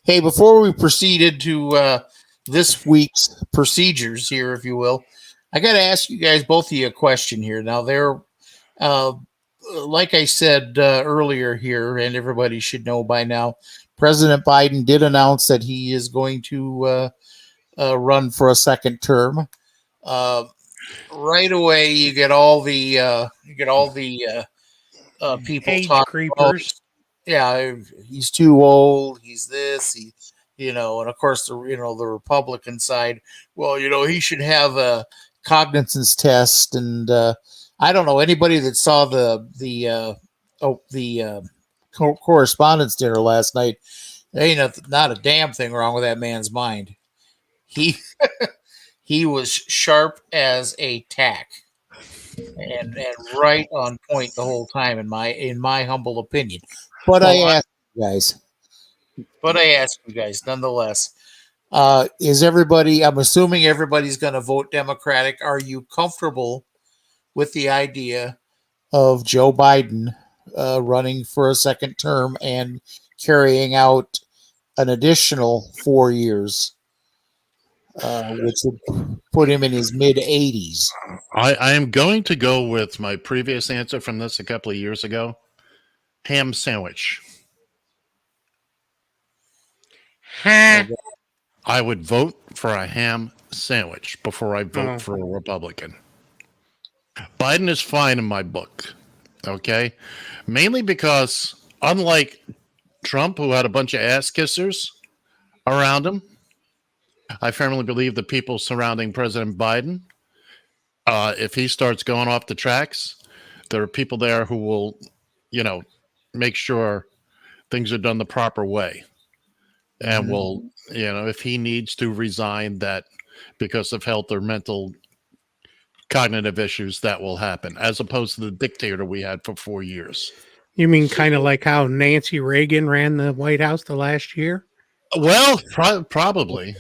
Hey, before we proceed into this week's procedures here, if you will, I got to ask you guys, both of you, a question here. Now, like I said earlier here, and everybody should know by now, President Biden did announce that he is going to run for a second term. Right away, you get all the people Age talking creepers. Yeah, he's too old. He's this. And of course the Republican side. Well, he should have a cognizance test, and I don't know anybody that saw the correspondence dinner last night. There ain't not a damn thing wrong with that man's mind. He was sharp as a tack, and right on point the whole time in my humble opinion. But I ask you guys nonetheless, is everybody, I'm assuming everybody's going to vote Democratic. Are you comfortable with the idea of Joe Biden running for a second term and carrying out an additional 4 years, which would put him in his mid 80s. I am going to go with my previous answer from this a couple of years ago. Ham sandwich. I would vote for a ham sandwich before I vote for a Republican. Biden is fine in my book, okay? Mainly because, unlike Trump, who had a bunch of ass kissers around him, I firmly believe the people surrounding President Biden, if he starts going off the tracks, there are people there who will, make sure things are done the proper way. And will, if he needs to resign that because of health or mental cognitive issues, that will happen, as opposed to the dictator we had for 4 years. You mean kind of like how Nancy Reagan ran the White House the last year? Well, probably,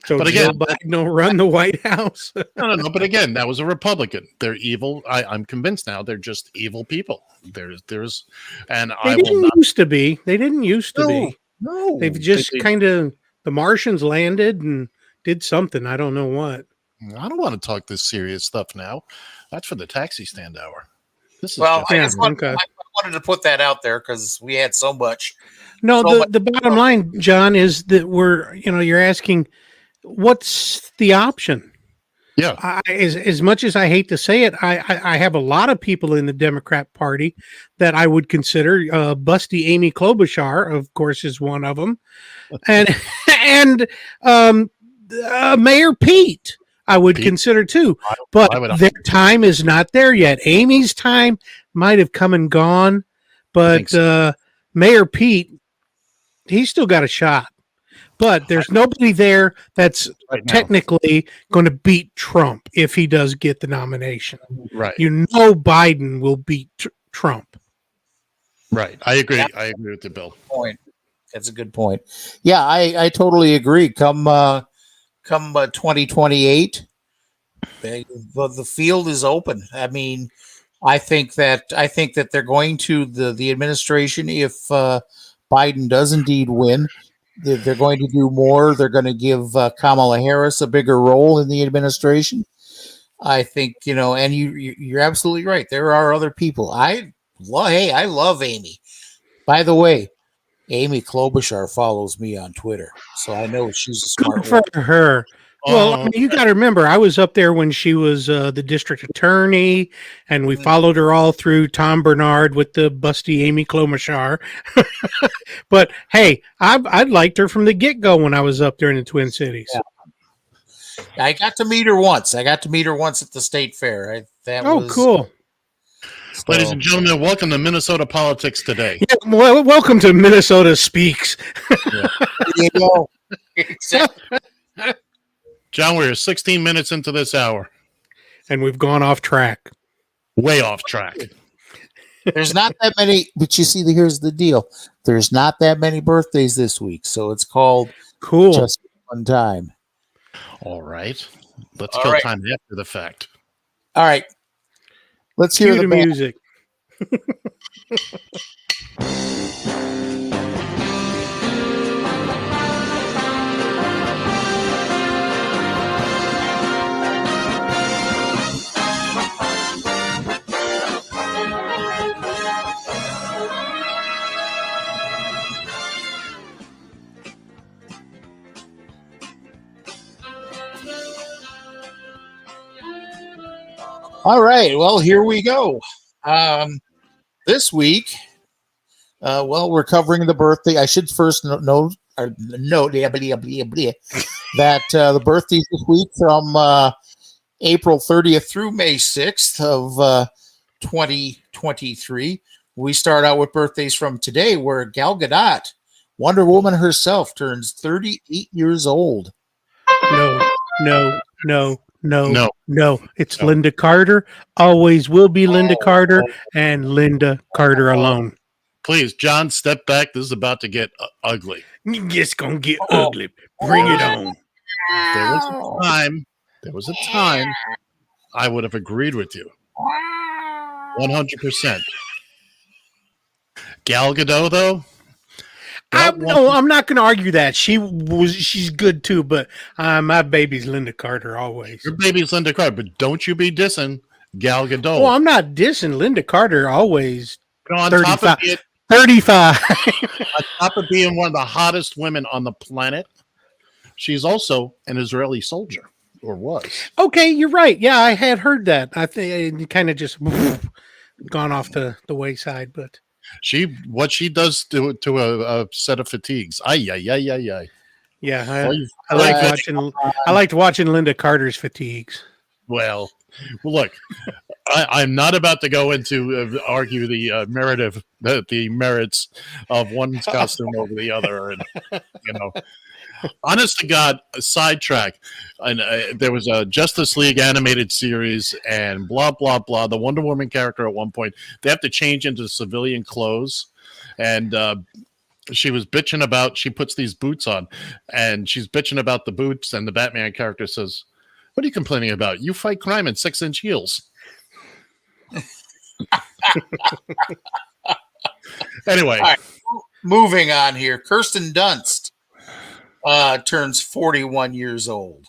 So but Joe again, Biden will run the White House? no. But again, that was a Republican. They're evil. I'm convinced now they're just evil people. They didn't used to be. They didn't used to be. No, They've just kind of, the Martians landed and did something. I don't know what. I don't want to talk this serious stuff now. That's for the taxi stand hour. This is I wanted to put that out there because we had so much. No, the bottom line, John, is that you're asking, what's the option? Yeah. As much as I hate to say it, I have a lot of people in the Democrat Party that I would consider. Busty Amy Klobuchar, of course, is one of them, and Mayor Pete, I would consider too. But their time is not there yet. Amy's time might have come and gone, but Mayor Pete, he's still got a shot. But there's nobody there that's technically going to beat Trump if he does get the nomination. Right. Biden will beat Trump. Right. I agree. I agree with you, Bill. That's a good point. Yeah, I totally agree. Come 2028, the field is open. I mean, I think that they're going to the administration, if Biden does indeed win. They're going to do more. They're going to give Kamala Harris a bigger role in the administration. I think, and you're absolutely right. There are other people. I love Amy. By the way, Amy Klobuchar follows me on Twitter, so I know she's a smart Good for her. Well, you got to remember, I was up there when she was the district attorney, and we followed her all through Tom Bernard with the busty Amy Klobuchar. But hey, I liked her from the get-go when I was up there in the Twin Cities. Yeah. I got to meet her once. at the state fair. Cool. So. Ladies and gentlemen, welcome to Minnesota Politics Today. Yeah, well, welcome to Minnesota Speaks. There you go. John, we're 16 minutes into this hour. And we've gone off track. Way off track. There's not that many, but you see, here's the deal. There's not that many birthdays this week, so it's called Cool. Just One Time. All right. Let's kill time after the fact. All right. Let's hear the music. All right. Well, here we go. This week, we're covering the birthday. I should first note that the birthdays this week from April 30th through May 6th of 2023. We start out with birthdays from today, where Gal Gadot, Wonder Woman herself, turns 38 years old. No. It's Linda Carter. Always will be Linda Carter, and Linda Carter alone. Please, John, step back. This is about to get ugly. It's gonna get ugly. Bring it on. There was a time I would have agreed with you. 100%. Gal Gadot, though. I'm not going to argue that she's good too, but my baby's Linda Carter always. Your baby's Linda Carter, but don't you be dissing Gal Gadot. Well, I'm not dissing Linda Carter always. On 35. top of it, 35. on top of being one of the hottest women on the planet, she's also an Israeli soldier, or was. Okay, you're right. Yeah, I had heard that. I think it kind of just gone off the wayside, but What she does to a set of fatigues. Ay. Yeah, I liked watching Linda Carter's fatigues. Well, look, I'm not about to go into argue the merits of one's costume over the other, and honest to God, a sidetrack. And there was a Justice League animated series, and blah blah blah. The Wonder Woman character at one point they have to change into civilian clothes, and she was bitching about. She puts these boots on, and she's bitching about the boots, and the Batman character says, "What are you complaining about? You fight crime in 6-inch heels." Anyway, right, moving on here. Kirsten Dunst turns 41 years old.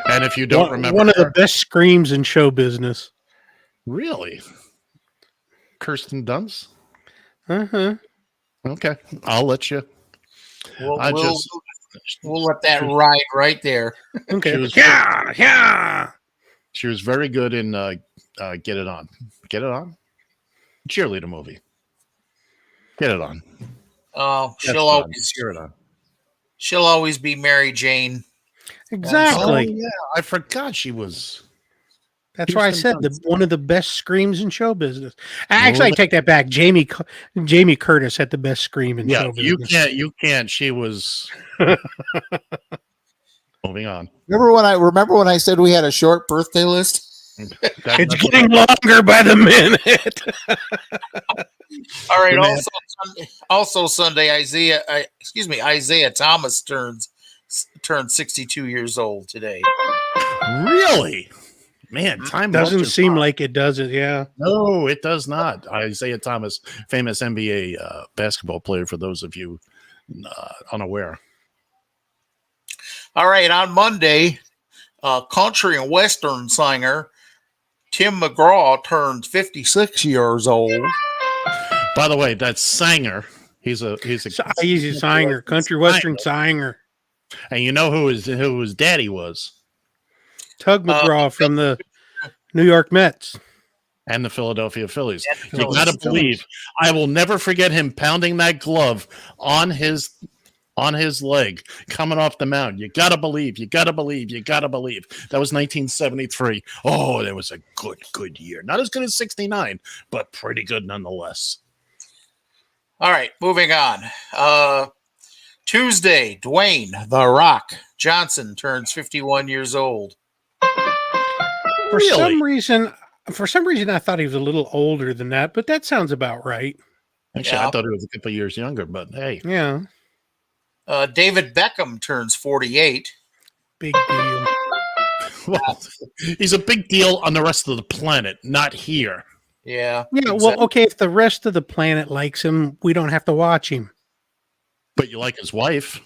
And if you don't remember, one of the best screams in show business. Really? Kirsten Dunst? Uh-huh. Okay, I'll let you. We'll let that ride right there. Okay. She was very good in Get It On. Get It On? Cheerleader movie. Get It On. Oh, she'll always be Mary Jane. Exactly. Oh, yeah, I forgot she was. That's why I said one of the best screams in show business. Actually, I take that back. Jamie Curtis had the best scream in show business. You can't. She was. Moving on. Remember when I said we had a short birthday list? It's getting longer by the minute. All right. Also Sunday, Isaiah Thomas turns 62 years old today. Really? Man, time doesn't seem like it does it. Yeah. No, it does not. Isaiah Thomas, famous NBA basketball player. For those of you unaware. All right. On Monday, country and western singer Tim McGraw turned 56 years old. By the way, that's Sanger. He's a singer, country western singer. And you know who his daddy was? Tug McGraw from the New York Mets and the Philadelphia Phillies. You got to believe. I will never forget him pounding that glove on his leg coming off the mound. You got to believe. You got to believe. You got to believe. That was 1973. Oh, that was a good year. Not as good as 69, but pretty good nonetheless. All right, moving on. Tuesday, Dwayne "The Rock" Johnson turns 51 years old. For some reason, I thought he was a little older than that, but that sounds about right. Actually, I thought he was a couple of years younger, but hey. Yeah. David Beckham turns 48. Big deal. Well, he's a big deal on the rest of the planet, not here. Yeah. Yeah, well, okay, if the rest of the planet likes him, we don't have to watch him. But you like his wife.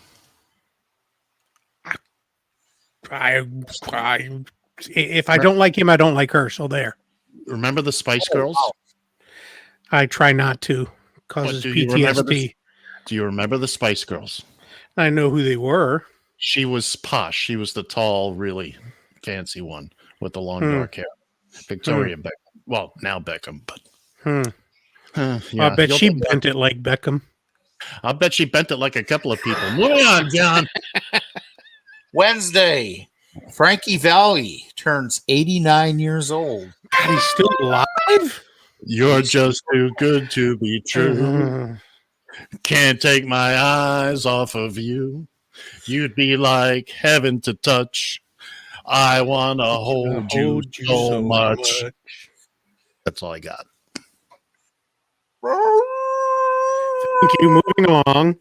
If I don't like him, I don't like her. So there. Remember the Spice Girls? I try not to. Causes PTSD. Do you remember the Spice Girls? I know who they were. She was posh. She was the tall, really fancy one with the long dark hair. Victoria Beckham. Well, now Beckham, but. I bet she bent it like Beckham. I'll bet she bent it like a couple of people. Moving on, John. Wednesday, Frankie Valli turns 89 years old. God, he's still alive? You're just too good to be true. Can't take my eyes off of you. You'd be like heaven to touch. I want to hold you so much. That's all I got. Thank you. Moving along.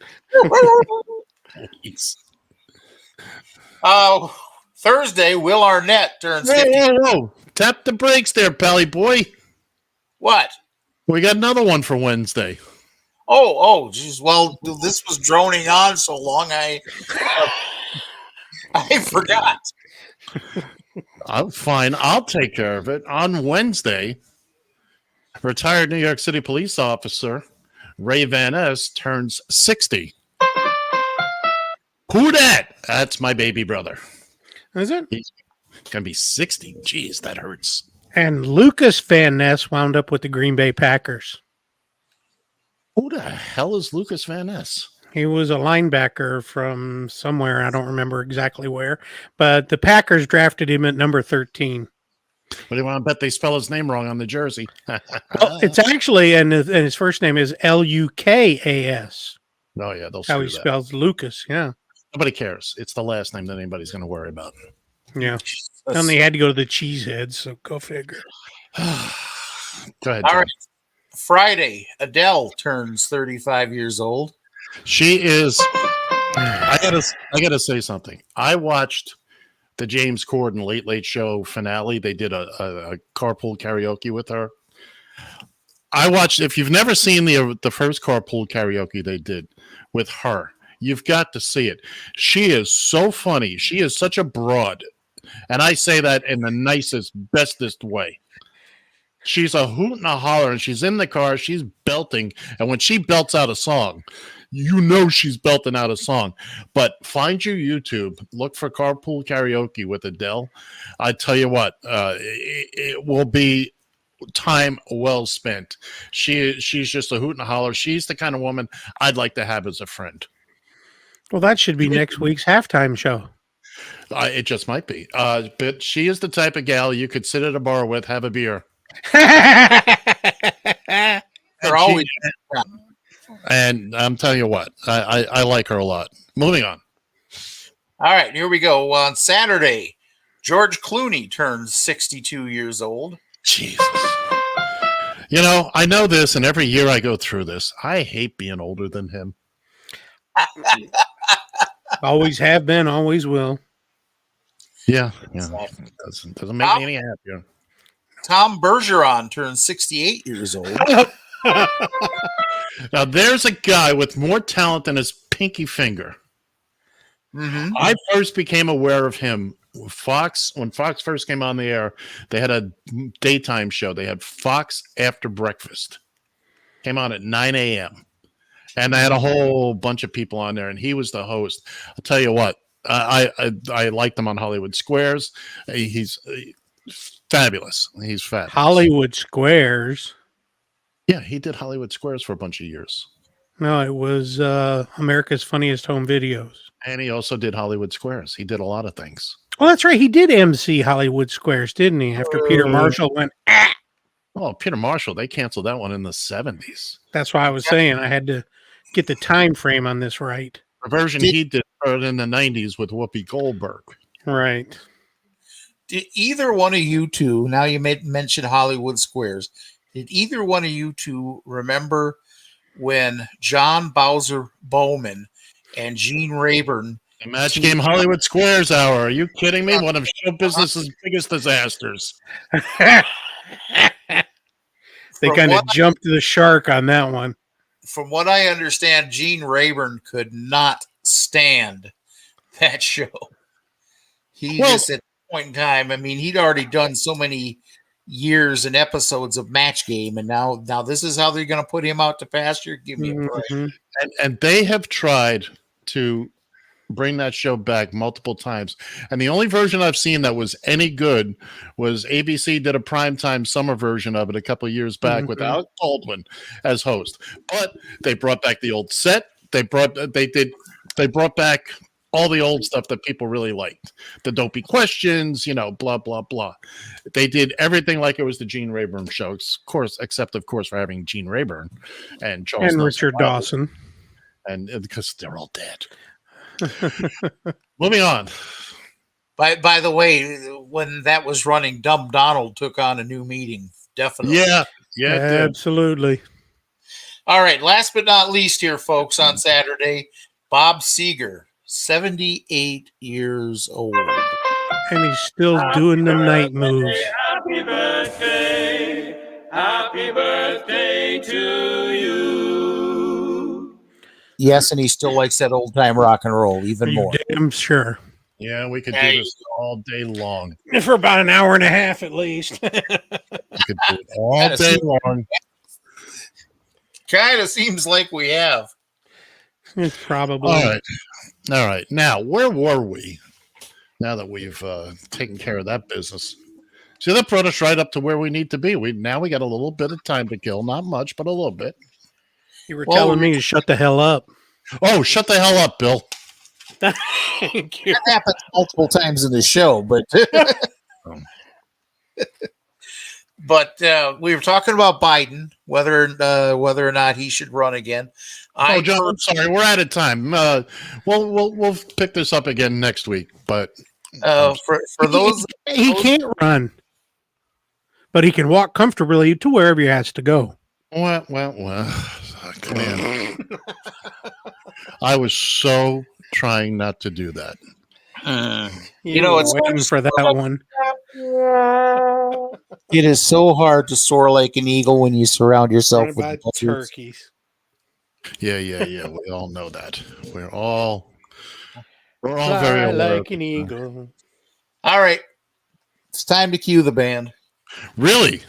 Thursday, Will Arnett turns 50. Whoa. Tap the brakes there, Pally boy. What? We got another one for Wednesday. Geez. Well, this was droning on so long, I forgot. I'm fine. I'll take care of it. On Wednesday, retired New York City police officer Ray Van Ness turns 60. Who dat? That's my baby brother. Is it? He's going to be 60. Jeez, that hurts. And Lucas Van Ness wound up with the Green Bay Packers. Who the hell is Lucas Van Ness? He was a linebacker from somewhere. I don't remember exactly where. But the Packers drafted him at number 13. What do you want to bet they spell his name wrong on the jersey? Well, it's actually, and his first name is Lukas. Oh, yeah. They'll How he that. spells Lucas, yeah. Nobody cares. It's the last name that anybody's going to worry about. Yeah. And they had to go to the Cheeseheads, so go figure. Go ahead. All John. right. Friday, Adele turns 35 years old. She is. I gotta say something. I watched the James Corden Late Late Show finale. They did a carpool karaoke with her. I watched. If you've never seen the first carpool karaoke they did with her, you've got to see it. She is so funny. She is such a broad, and I say that in the nicest, bestest way. She's a hoot and a holler, and she's in the car, she's belting, and when she belts out a song, you know she's belting out a song. But find your YouTube, look for Carpool Karaoke with Adele. I tell you what, it will be time well spent. She's just a hoot and a holler. She's the kind of woman I'd like to have as a friend. Well, that should be next week's halftime show. It just might be. But she is the type of gal you could sit at a bar with, have a beer. They're always. And I'm telling you what, I like her a lot. Moving on. All right, here we go. On Saturday, George Clooney turns 62 years old. Jesus. You know, I know this, and every year I go through this. I hate being older than him. Always have been, always will. Yeah. Doesn't make me any happier. Tom Bergeron turns 68 years old. Now, there's a guy with more talent than his pinky finger. Mm-hmm. I first became aware of him when Fox first came on the air. They had a daytime show. They had Fox After Breakfast. Came on at 9 a.m. And I had a whole bunch of people on there, and he was the host. I'll tell you what, I liked him on Hollywood Squares. He's fabulous. He's fabulous. Hollywood Squares. Yeah, he did Hollywood Squares for a bunch of years. No, it was America's Funniest Home Videos. And he also did Hollywood Squares. He did a lot of things. Well, that's right. He did MC Hollywood Squares, didn't he? After Peter Marshall went, Oh, Peter Marshall, they canceled that one in the 70s. That's why I was saying I had to get the time frame on this right. The version he did in the 90s with Whoopi Goldberg. Right. Did either one of you two, now you mentioned Hollywood Squares, did either one of you two remember when John Bowser Bowman and Gene Rayburn... The match game Hollywood Squares Hour. Are you kidding me? One of show business's biggest disasters. They kind of jumped the shark on that one. From what I understand, Gene Rayburn could not stand that show. Just at that point in time, I mean, he'd already done so many years and episodes of Match Game, and now this is how they're going to put him out to pasture? Give me a break. And they have tried to bring that show back multiple times. And the only version I've seen that was any good was ABC did a primetime summer version of it a couple of years back with Alec Baldwin as host. But they brought back the old set. They brought back all the old stuff that people really liked. The dopey questions, blah, blah, blah. They did everything like it was the Gene Rayburn show, except of course for having Gene Rayburn and Charles and Nelson Richard Riley. Dawson. And because they're all dead. Moving on. By the way, when that was running, Dumb Donald took on a new meeting. Definitely. Yeah, absolutely. All right. Last but not least here, folks, on Saturday, Bob Seger, 78 years old. And he's still doing the night moves. Happy birthday. Happy birthday to you. Yes, and he still likes that old time rock and roll even more. I'm sure. Yeah, we could do this all day long. For about an hour and a half at least. We could do it all day long. Kind of seems like we have. Probably. All right. Now, where were we? Now that we've taken care of that business. See, that brought us right up to where we need to be. Now we got a little bit of time to kill. Not much, but a little bit. You were telling me to shut the hell up. Oh, shut the hell up, Bill. Thank you. That happens multiple times in the show, but we were talking about Biden, whether or not he should run again. John, I'm sorry, we're out of time. We'll pick this up again next week. But for those, he can't run, but he can walk comfortably to wherever he has to go. Well, come on. I was so trying not to do that. It's waiting for that one. It is so hard to soar like an eagle when you surround yourself with turkeys. Yeah. We all know that. We're all Fly very aware like an eagle. All right, it's time to cue the band. Really?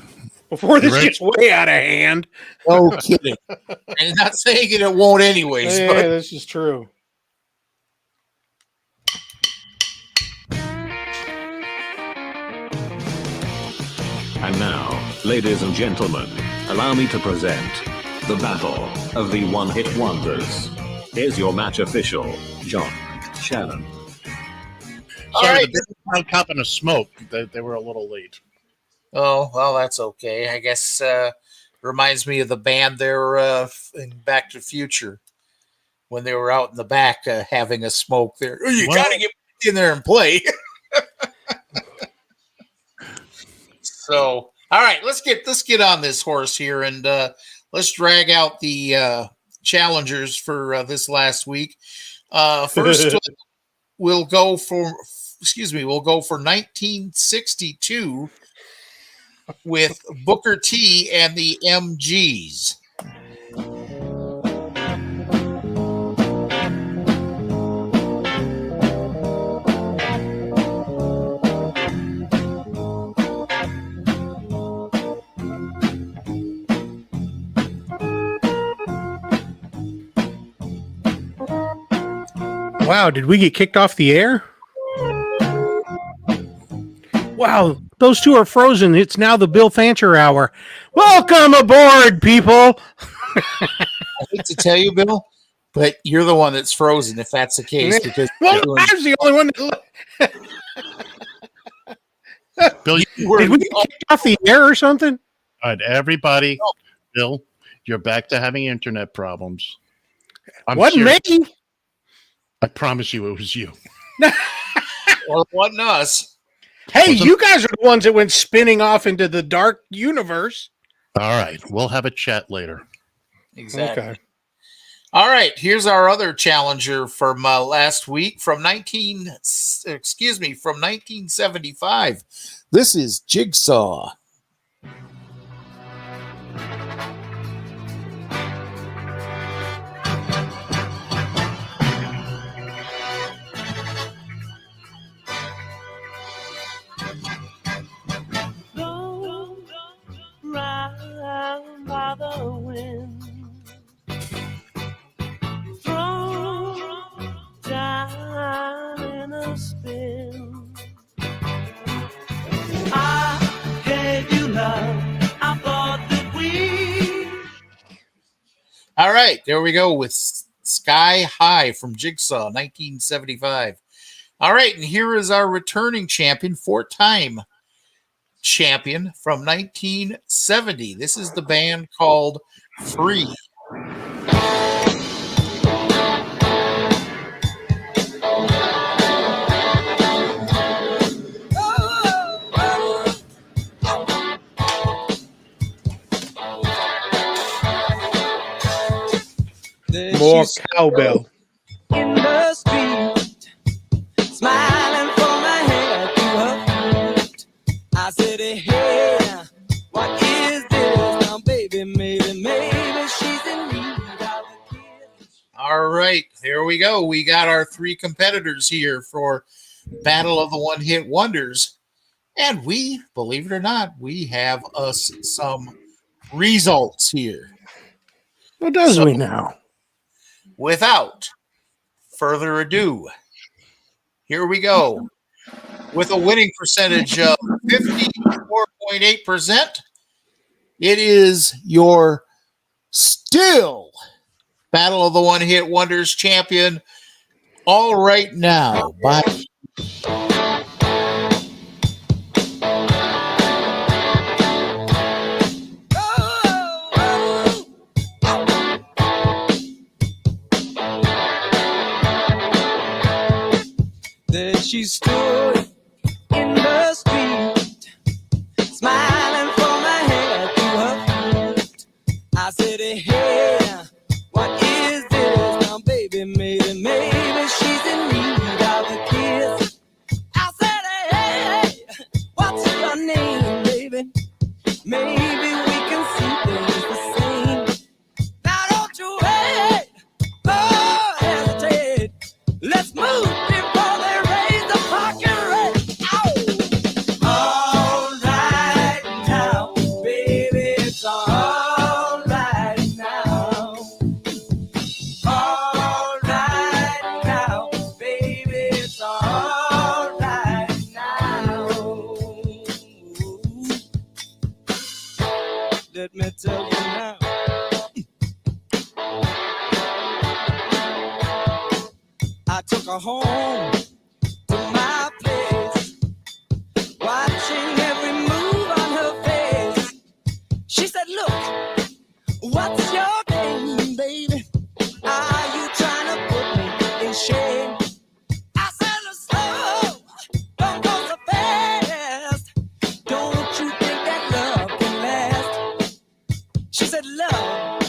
Before this gets way out of hand. No kidding. I'm not saying it won't anyways. Yeah, this is true. And now, ladies and gentlemen, allow me to present the Battle of the One-Hit Wonders. Here's your match official, John Shannon. Sorry, the big cup and a smoke. They were a little late. Oh, well, that's okay. I guess reminds me of the band there in Back to the Future when they were out in the back having a smoke there. You got to get in there and play. So, all right, let's get on this horse here and let's drag out the challengers for this last week. First, we'll go for 1962 with Booker T and the MGs. Wow, did we get kicked off the air? Wow, those two are frozen. It's now the Bill Fancher hour. Welcome aboard, people. I hate to tell you, Bill, but you're the one that's frozen if that's the case. Because I was the only one that... Bill, did we get kicked off the air or something? All right, everybody. Bill, you're back to having internet problems. Wasn't me. I promise you it was you. Well, it wasn't us. Hey, you guys are the ones that went spinning off into the dark universe. All right, we'll have a chat later. Exactly. Okay. All right, here's our other challenger from last week from 1975. This is Jigsaw. Round by the wind, thrown down in a spin. I gave you love. I thought that we. All right, there we go with Sky High from Jigsaw, 1975. All right, and here is our returning champion, four-time champion from 1970. This is the band called Free. More cowbell. In the street, smiling from my head to her feet. I said, hey, what is this? right, here we go. We got our three competitors here for Battle of the One Hit Wonders. And we, believe it or not, we have us some results here. What does we now? Without further ado, here we go. With a winning percentage of 54.8%, it is your still Battle of the One Hit Wonders champion, All Right Now, by There she stood in the street, smiling from her head to her feet. I said, hey, what is this? Now, baby, maybe she's in need of a kiss. I said, hey, what's your name, baby? Maybe we can see things the same. Now, don't you wait, oh, hesitate. Let's move before they raise the parking rate. All right now, baby, it's all right now. All right now, baby, it's all right now. Let me tell you now. I took her home to my place, watching every move on her face. She said, look, what's your game, baby? Are you trying to put me in shame? I said, slow, don't go so fast. Don't you think that love can last? She said, love,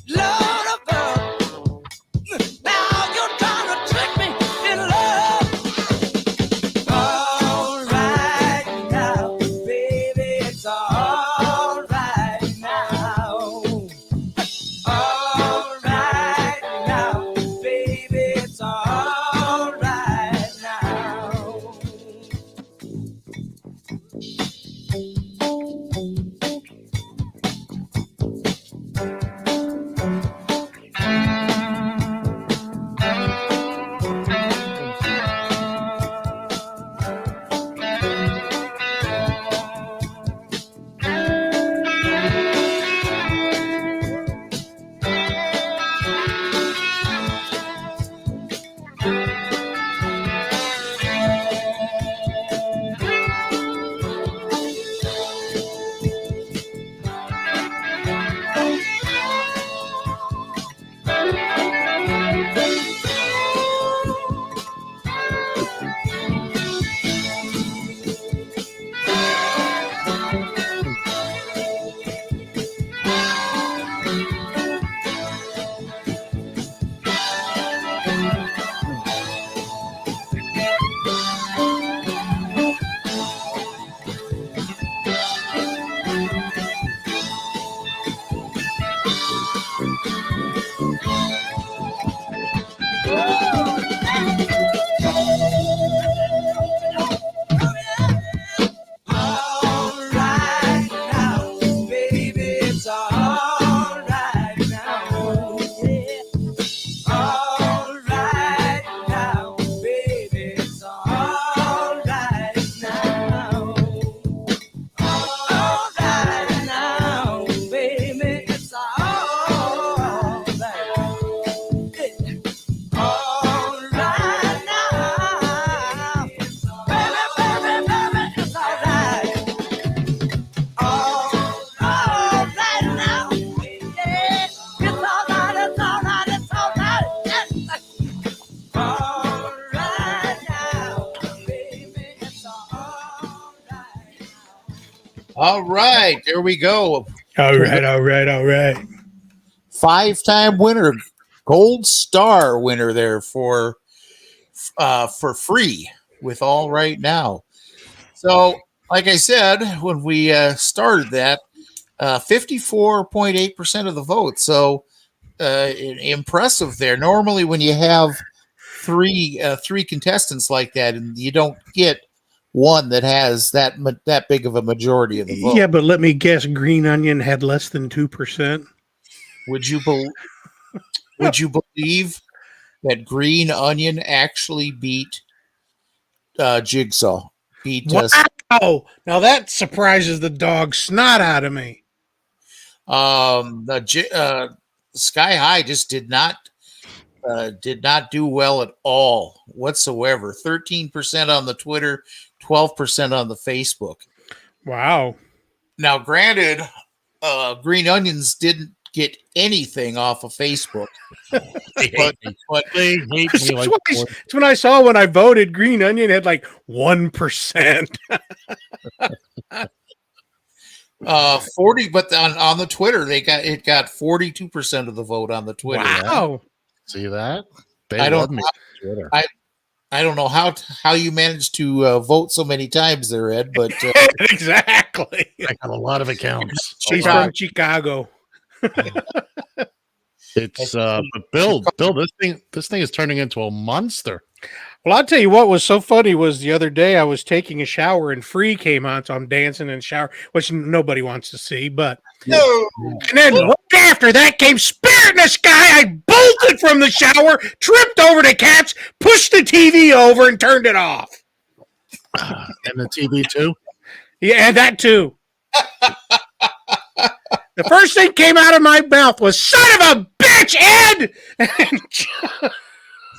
love above. Now you're trying to trick me in love. All right now, baby, it's all right now. All right now, baby, it's all right now. All right, there we go. All right. Five-time winner, gold star winner there for free with All Right Now. So, like I said, when we started that, 54.8% of the vote. So impressive there. Normally, when you have three contestants like that, and you don't get one that has that big of a majority of the vote. Yeah, but let me guess, Green Onion had less than 2%. Would you believe that Green Onion actually beat Jigsaw? Wow! Now that surprises the dog snot out of me. Sky High just did not do well at all whatsoever. 13% on the Twitter, 12% on the Facebook. Wow. Now, granted, Green Onions didn't get anything off of Facebook. But They hate me like It's when I saw when I voted, Green Onion had like 1%. 40, but on the Twitter, it got 42% of the vote on the Twitter. Wow. See that? I don't know how you managed to vote so many times there, Ed, but Exactly. I got a lot of accounts. She's from Chicago. It's but Bill, this thing is turning into a monster. Well, I'll tell you what was so funny was the other day I was taking a shower and Free came on, so I'm dancing in the shower, which nobody wants to see, but no. And then right after that came Spirit in the Sky. I bolted from the shower, tripped over the cats, pushed the TV over, and turned it off. And the TV too? Yeah, and that too. The first thing came out of my mouth was "Son of a bitch, Ed!"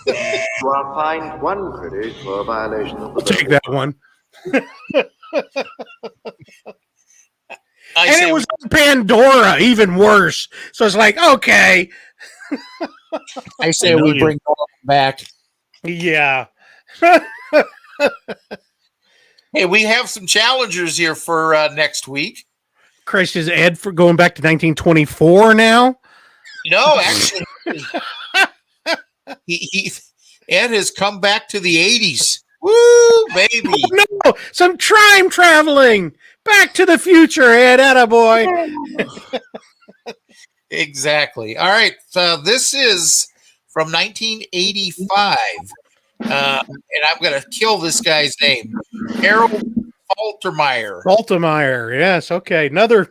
You are fined 1 credit for a violation of the Take that one. And it was on Pandora, even worse. So it's like, okay. I say we bring Norm back. Yeah. Hey, we have some challengers here for next week. Christ, is Ed for going back to 1924 now? No, actually, Ed has come back to the 80s. Woo, baby! Oh, no, some time traveling. Back to the future, Ed. Attaboy. Exactly. All right. So this is from 1985. And I'm going to kill this guy's name. Harold Faltermeyer. Faltermeyer. Yes. Okay. Another.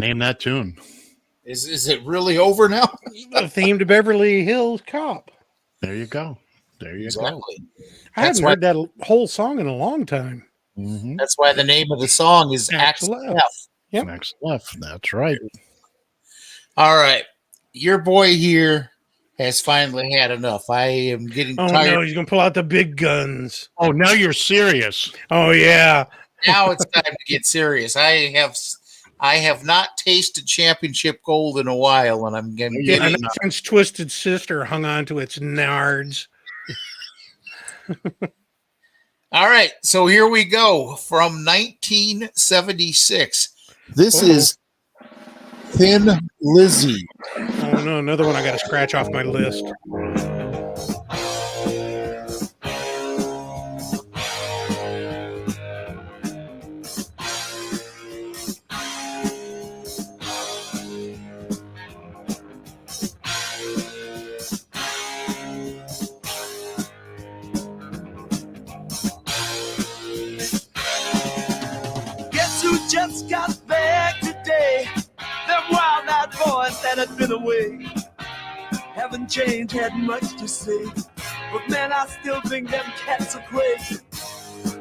Name that tune. Is it really over now? The theme to Beverly Hills Cop. There you go. There you Exactly. go. I haven't heard that whole song in a long time. Mm-hmm. That's why the name of the song is Axel F. Yep. Axel F. That's right. All right. Your boy here has finally had enough. I am getting tired. No, he's going to pull out the big guns. Oh, now you're serious. Oh, yeah. Now it's time to get serious. I have not tasted championship gold in a while, and I'm getting And Prince's twisted sister hung on to its nards. All right, so here we go from 1976. This is Thin Lizzy. Oh, no, another one I got to scratch off my list. Guess who just got back today? Them wild-eyed boys that had been away haven't changed, had much to say. But man, I still think them cats are crazy.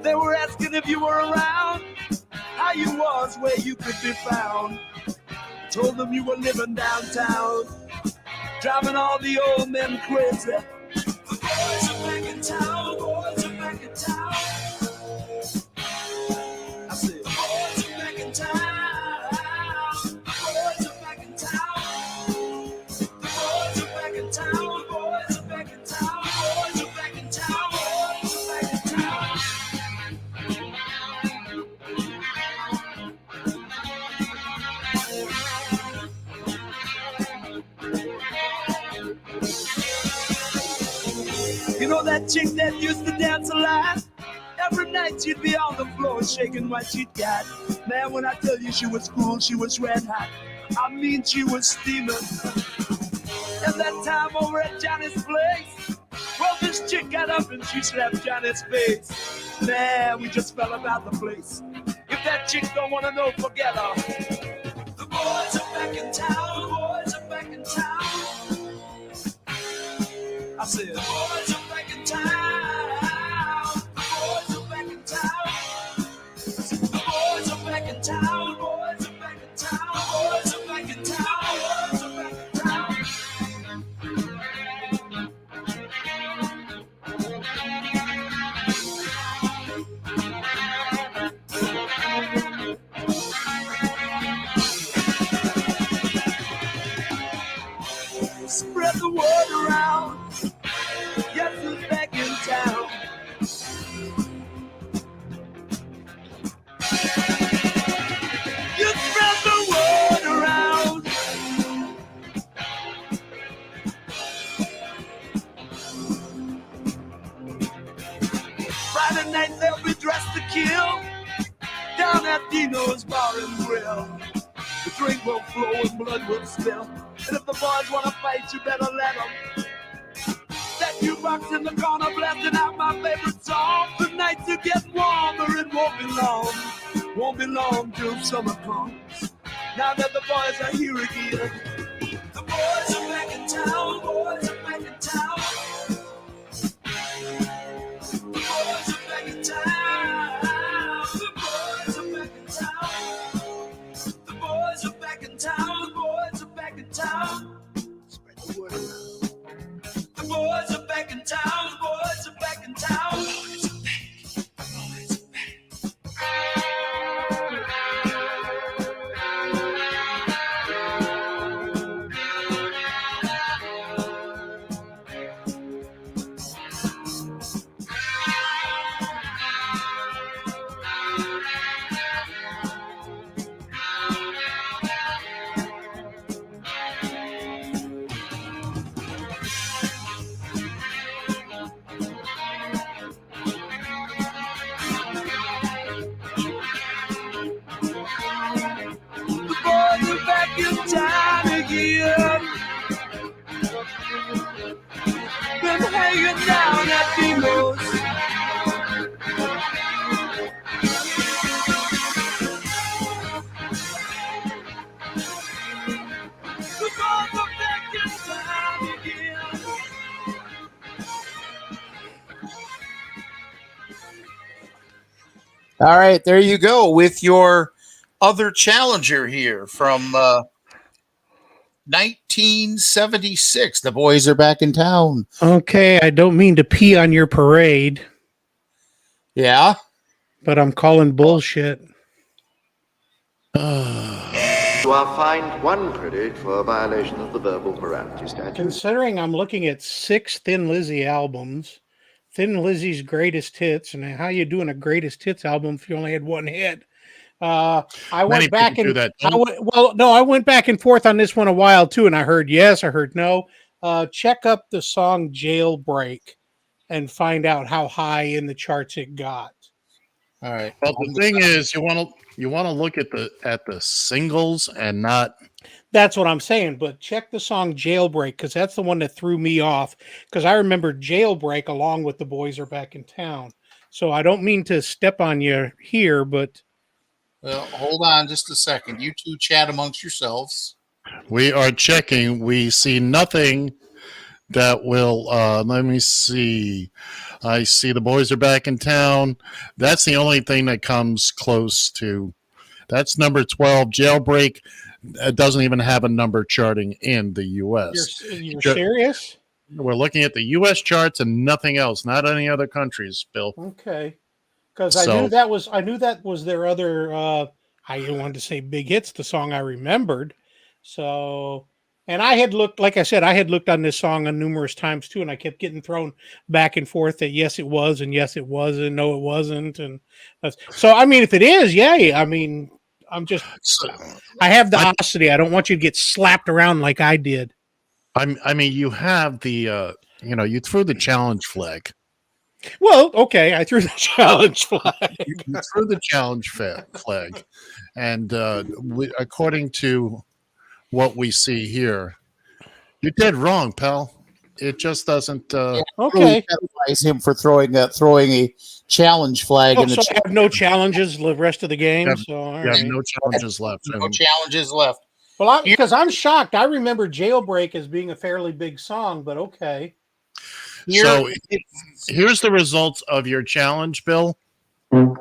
They were asking if you were around, how you was, where you could be found. Told them you were living downtown, driving all the old men crazy. The boys are back in town, boys are back in town. I said, boys are back in town. Boys are back in town. The boys are back in town. Boys are back in town. Boys are back in town. Boys are back in town. You know that chick that used to dance a lot? Every night she'd be on the floor shaking what she'd got. Man, when I tell you she was cool, she was red hot. I mean, she was steaming. And that time over at Johnny's place, well, this chick got up and she slapped Johnny's face. Man, we just fell about the place. If that chick don't want to know, forget her. The boys are back in town. The boys are back in town. I said, the boys are back in town. The boys are back in town. The boys are back in town. The boys are back in town. The boys are back in town. The boys are back in town. Spread the word around. Yes, who's back in town? You spread the word around. Friday night they'll be dressed to kill down at Dino's Bar and Grill. The drink will flow and blood will spill. And if the boys want to fight, you better let them. That jukebox in the corner blasting out my favorite song. The nights are getting warmer, it won't be long. Won't be long till summer comes. Now that the boys are here again. The boys are back in town. The boys are back in town. The boys are back in town. The boys are back in town. The boys are back in town. The boys are back in town. Spread the word around. The boys are back in town. The boys are back in town. The boys are back. The boys are back. The boys are back in town again. Been hanging down at Dino's. All right, there you go with your other challenger here from 1976. The boys are back in town. Okay, I don't mean to pee on your parade. Yeah? But I'm calling bullshit. You are fined 1 credit for a violation of the verbal morality statute. Considering I'm looking at 6 Thin Lizzy albums, Thin Lizzy's greatest hits, and how you doing a greatest hits album if you only had 1 hit? I went back and I went back and forth on this one a while too, and I heard yes, I heard no. Check up the song "Jailbreak" and find out how high in the charts it got. All right. Well, the thing is, you want to look at the singles and not. That's what I'm saying. But check the song "Jailbreak" because that's the one that threw me off. Because I remember "Jailbreak" along with "The Boys Are Back in Town." So I don't mean to step on you here, but. Well, hold on just a second. You two chat amongst yourselves. We are checking. We see nothing that will. Let me see. I see the boys are back in town. That's the only thing that comes close to. That's number 12. Jailbreak doesn't even have a number charting in the U.S. You're serious? We're looking at the U.S. charts and nothing else. Not any other countries, Bill. Okay. Because I knew that was their other. I wanted to say big hits, the song I remembered. So, and I had looked, like I said, I had looked on this song on numerous times too, and I kept getting thrown back and forth that yes it was and yes it wasn't, no it wasn't, and so I mean if it is, yay! I mean I have the audacity. I don't want you to get slapped around like I did. I mean you have the you threw the challenge flag. Well, okay, I threw the challenge flag. You threw the challenge flag, and according to what we see here, you did wrong, pal. It just doesn't. Okay, penalize him for throwing a challenge flag. I have no challenges the rest of the game. No challenges left. No challenges left. Well, because I'm shocked. I remember "Jailbreak" as being a fairly big song, but okay. So here's the results of your challenge, Bill. Yeah,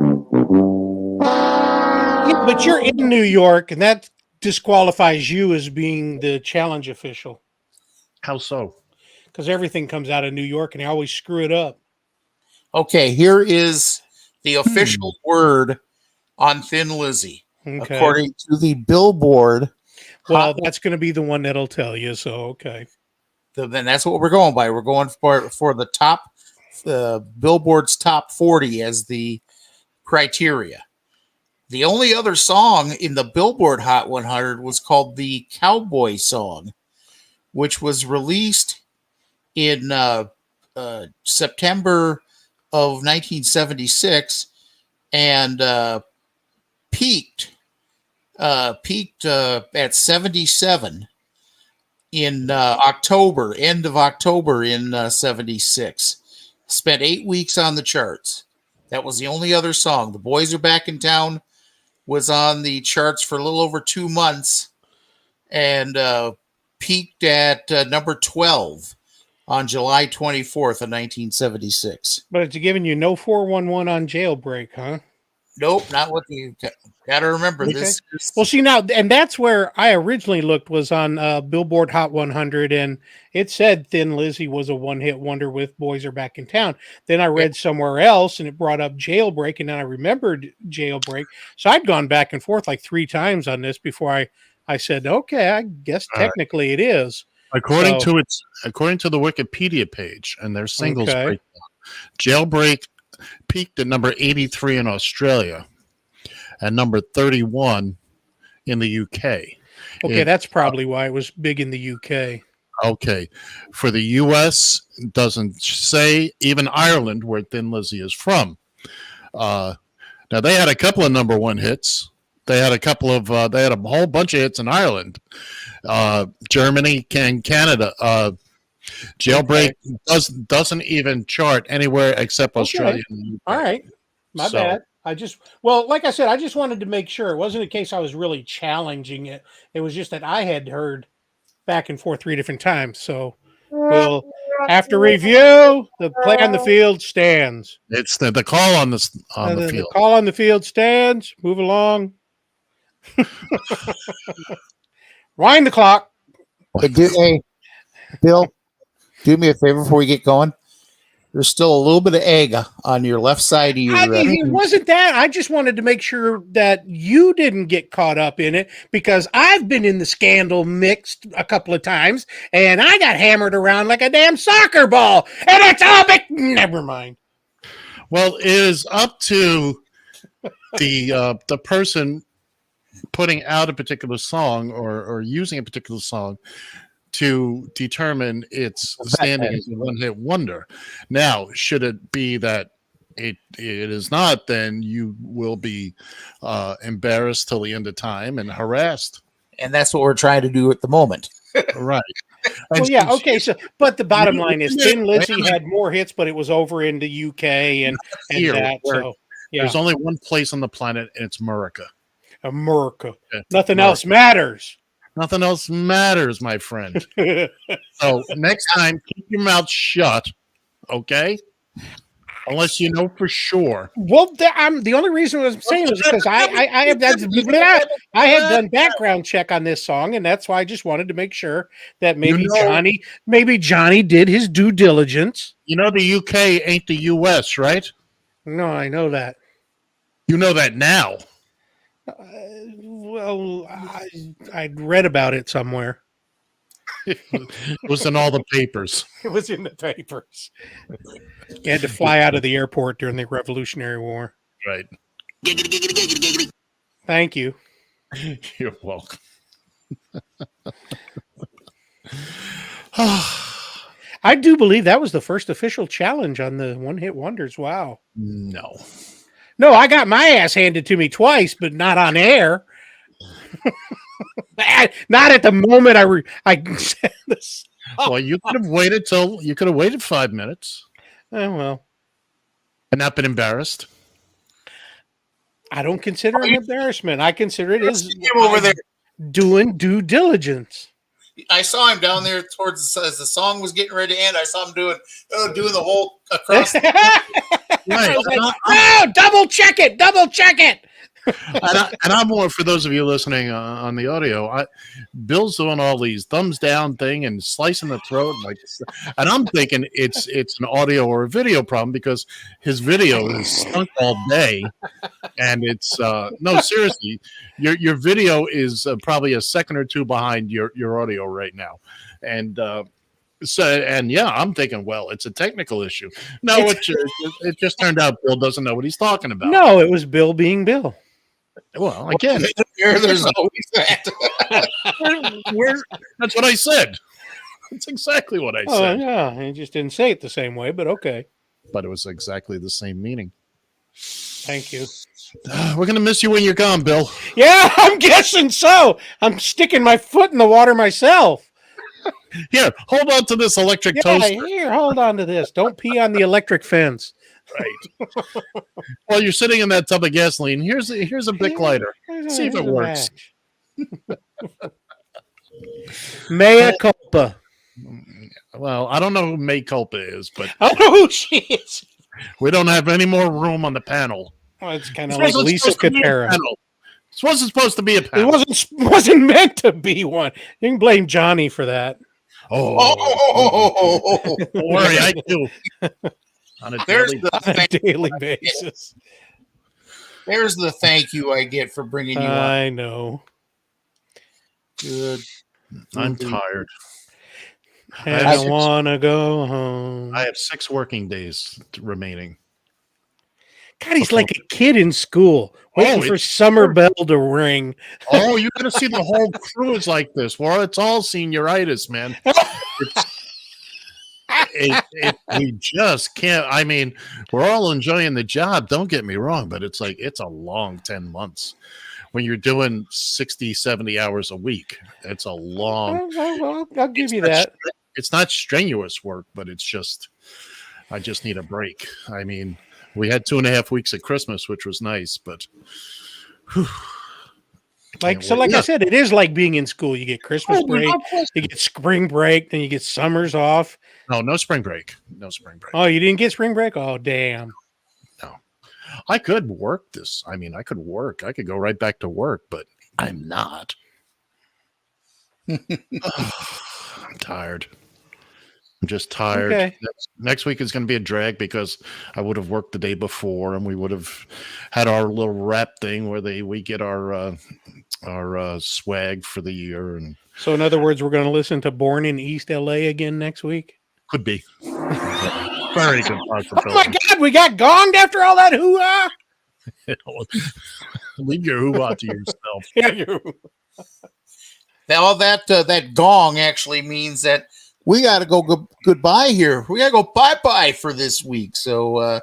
but you're in New York, and that disqualifies you as being the challenge official. How so? Because everything comes out of New York, and I always screw it up. Okay, here is the official word on Thin Lizzy, according to the Billboard. Well, that's going to be the one that'll tell you. So okay. Then that's what we're going by. We're going for the top, Billboard's top 40 as the criteria. The only other song in the Billboard Hot 100 was called the Cowboy Song, which was released in September of 1976 and peaked at 77 in October, end of October in 76. Spent 8 weeks on the charts. That was the only other song. The Boys Are Back in Town was on the charts for a little over 2 months and peaked at number 12 on July 24th of 1976. But it's giving you no 411 on Jailbreak, huh? Nope, not what you got to remember. Okay. This. Well, see now, and that's where I originally looked was on Billboard Hot 100, and it said Thin Lizzy was a one-hit wonder with Boys Are Back in Town. Then I read somewhere else, and it brought up Jailbreak, and then I remembered Jailbreak. So I'd gone back and forth like 3 times on this before I said, okay, I guess technically it is. According to the Wikipedia page and their singles breakdown, Jailbreak peaked at number 83 in Australia and number 31 in the UK. Okay, that's probably why it was big in the UK. Okay. For the US, it doesn't say. Even Ireland, where Thin Lizzy is from. Now, they had a couple of number 1 hits. They had a whole bunch of hits in Ireland, Germany, and Canada. Jailbreak doesn't even chart anywhere except Australia. All right. My bad. Like I said, I just wanted to make sure. It wasn't a case I was really challenging it. It was just that I had heard back and forth 3 different times. So, After review, the play on the field stands. It's the call on the The field. call on the field stands. Move along. Wind the clock. Hey, Bill, do me a favor before we get going. There's still a little bit of egg on your left side of your. It wasn't that. I just wanted to make sure that you didn't get caught up in it because I've been in the scandal mixed a couple of times and I got hammered around like a damn soccer ball. And it's all big. Never mind. Well, it is up to the person putting out a particular song or using a particular song to determine its standing as a one-hit wonder. Now, should it be that it is not, then you will be embarrassed till the end of time and harassed. And that's what we're trying to do at the moment. Right. Well, yeah, okay. So, but the bottom line is, Thin Lizzy had more hits, but it was over in the UK and Here, that. where So, yeah, there's only one place on the planet, and it's America. America. Yeah, Nothing America. else matters. Nothing else matters, my friend. So next time, keep your mouth shut, okay? Unless you know for sure. Well, the only reason I'm saying is because I have done background check on this song, and that's why I just wanted to make sure that maybe Johnny did his due diligence. You know the UK ain't the US, right? No, I know that. You know that now. Well, I read about it somewhere. It was in all the papers. It was in the papers. You had to fly out of the airport during the Revolutionary War. Right. Thank you. You're welcome. I do believe that was the first official challenge on the One Hit Wonders. Wow. No, I got my ass handed to me twice, but not on air. Not at the moment I said this. Well, you could have waited 5 minutes. Oh, well. And not been embarrassed. I don't consider it an embarrassment. I consider it as over there doing due diligence. I saw him down there towards as the song was getting ready to end. I saw him doing the whole across. Right. No, double check it. And I'm more for those of you listening on the audio. Bill's doing all these thumbs down thing and slicing the throat, and I'm thinking it's an audio or a video problem because his video is stunk all day, and it's no, seriously, your video is probably a second or two behind your audio right now, and. I'm thinking, well, it's a technical issue. No, it just turned out Bill doesn't know what he's talking about. No, it was Bill being Bill. Well, again, there's always that. That's what I said. That's exactly what I said. Yeah, I just didn't say it the same way, but okay. But it was exactly the same meaning. Thank you. We're going to miss you when you're gone, Bill. Yeah, I'm guessing so. I'm sticking my foot in the water myself. Here, hold on to this electric toaster. Here, hold on to this. Don't pee on the electric fence. Right. While you're sitting in that tub of gasoline, here's a Bic lighter. See if it works. Mea culpa. Well, I don't know who May Culpa is, but I don't know who she is. We don't have any more room on the panel. Well, it's kind of like Lisa Katera. This wasn't supposed to be a panel. It wasn't meant to be one. You can blame Johnny for that. Don't worry, I do. On a daily basis. There's the thank you I get for bringing you on. I know. Good. I'm tired. I want to go home. I have 6 working days remaining. God, he's like a kid in school waiting for summer bell to ring. Oh, you're going to see the whole crew is like this. Well, it's all senioritis, man. We just can't. I mean, we're all enjoying the job. Don't get me wrong, but it's a long 10 months. When you're doing 60, 70 hours a week, it's a long. Well, I'll give you that. It's not strenuous work, but it's just, I just need a break. I mean, we had 2.5 weeks at Christmas, which was nice, but. I said, it is like being in school. You get Christmas break, you get spring break, then you get summers off. No spring break. No spring break. Oh, you didn't get spring break? Oh, damn. No. I could work this. I mean, I could work. I could go right back to work, but I'm not. I'm tired. I'm just tired. Okay. Next week is going to be a drag because I would have worked the day before, and we would have had our little wrap thing where we get our swag for the year. And So, in other words, we're going to listen to "Born in East LA" again next week. Could be. Very good possibility. Oh my God, we got gonged after all that hoo-ha. Leave your hoo-ha to yourself. Yeah, Now that gong actually means that we got to go goodbye here. We got to go bye-bye for this week. So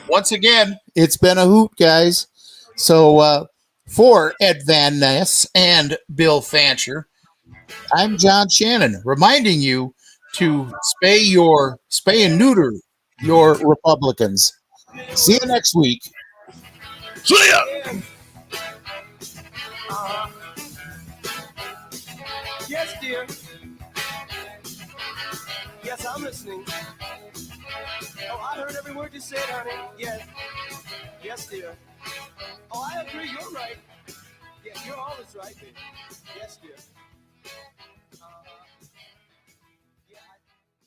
once again, it's been a hoot, guys. So for Ed Van Ness and Bill Fancher, I'm John Shannon, reminding you to spay and neuter your Republicans. See you next week. See ya. Yes, dear. Yes, I'm listening. Oh, I heard every word you said, honey. Yes. Yes, dear. Oh, I agree. You're right. Yeah, you're always right, baby. Yes, dear.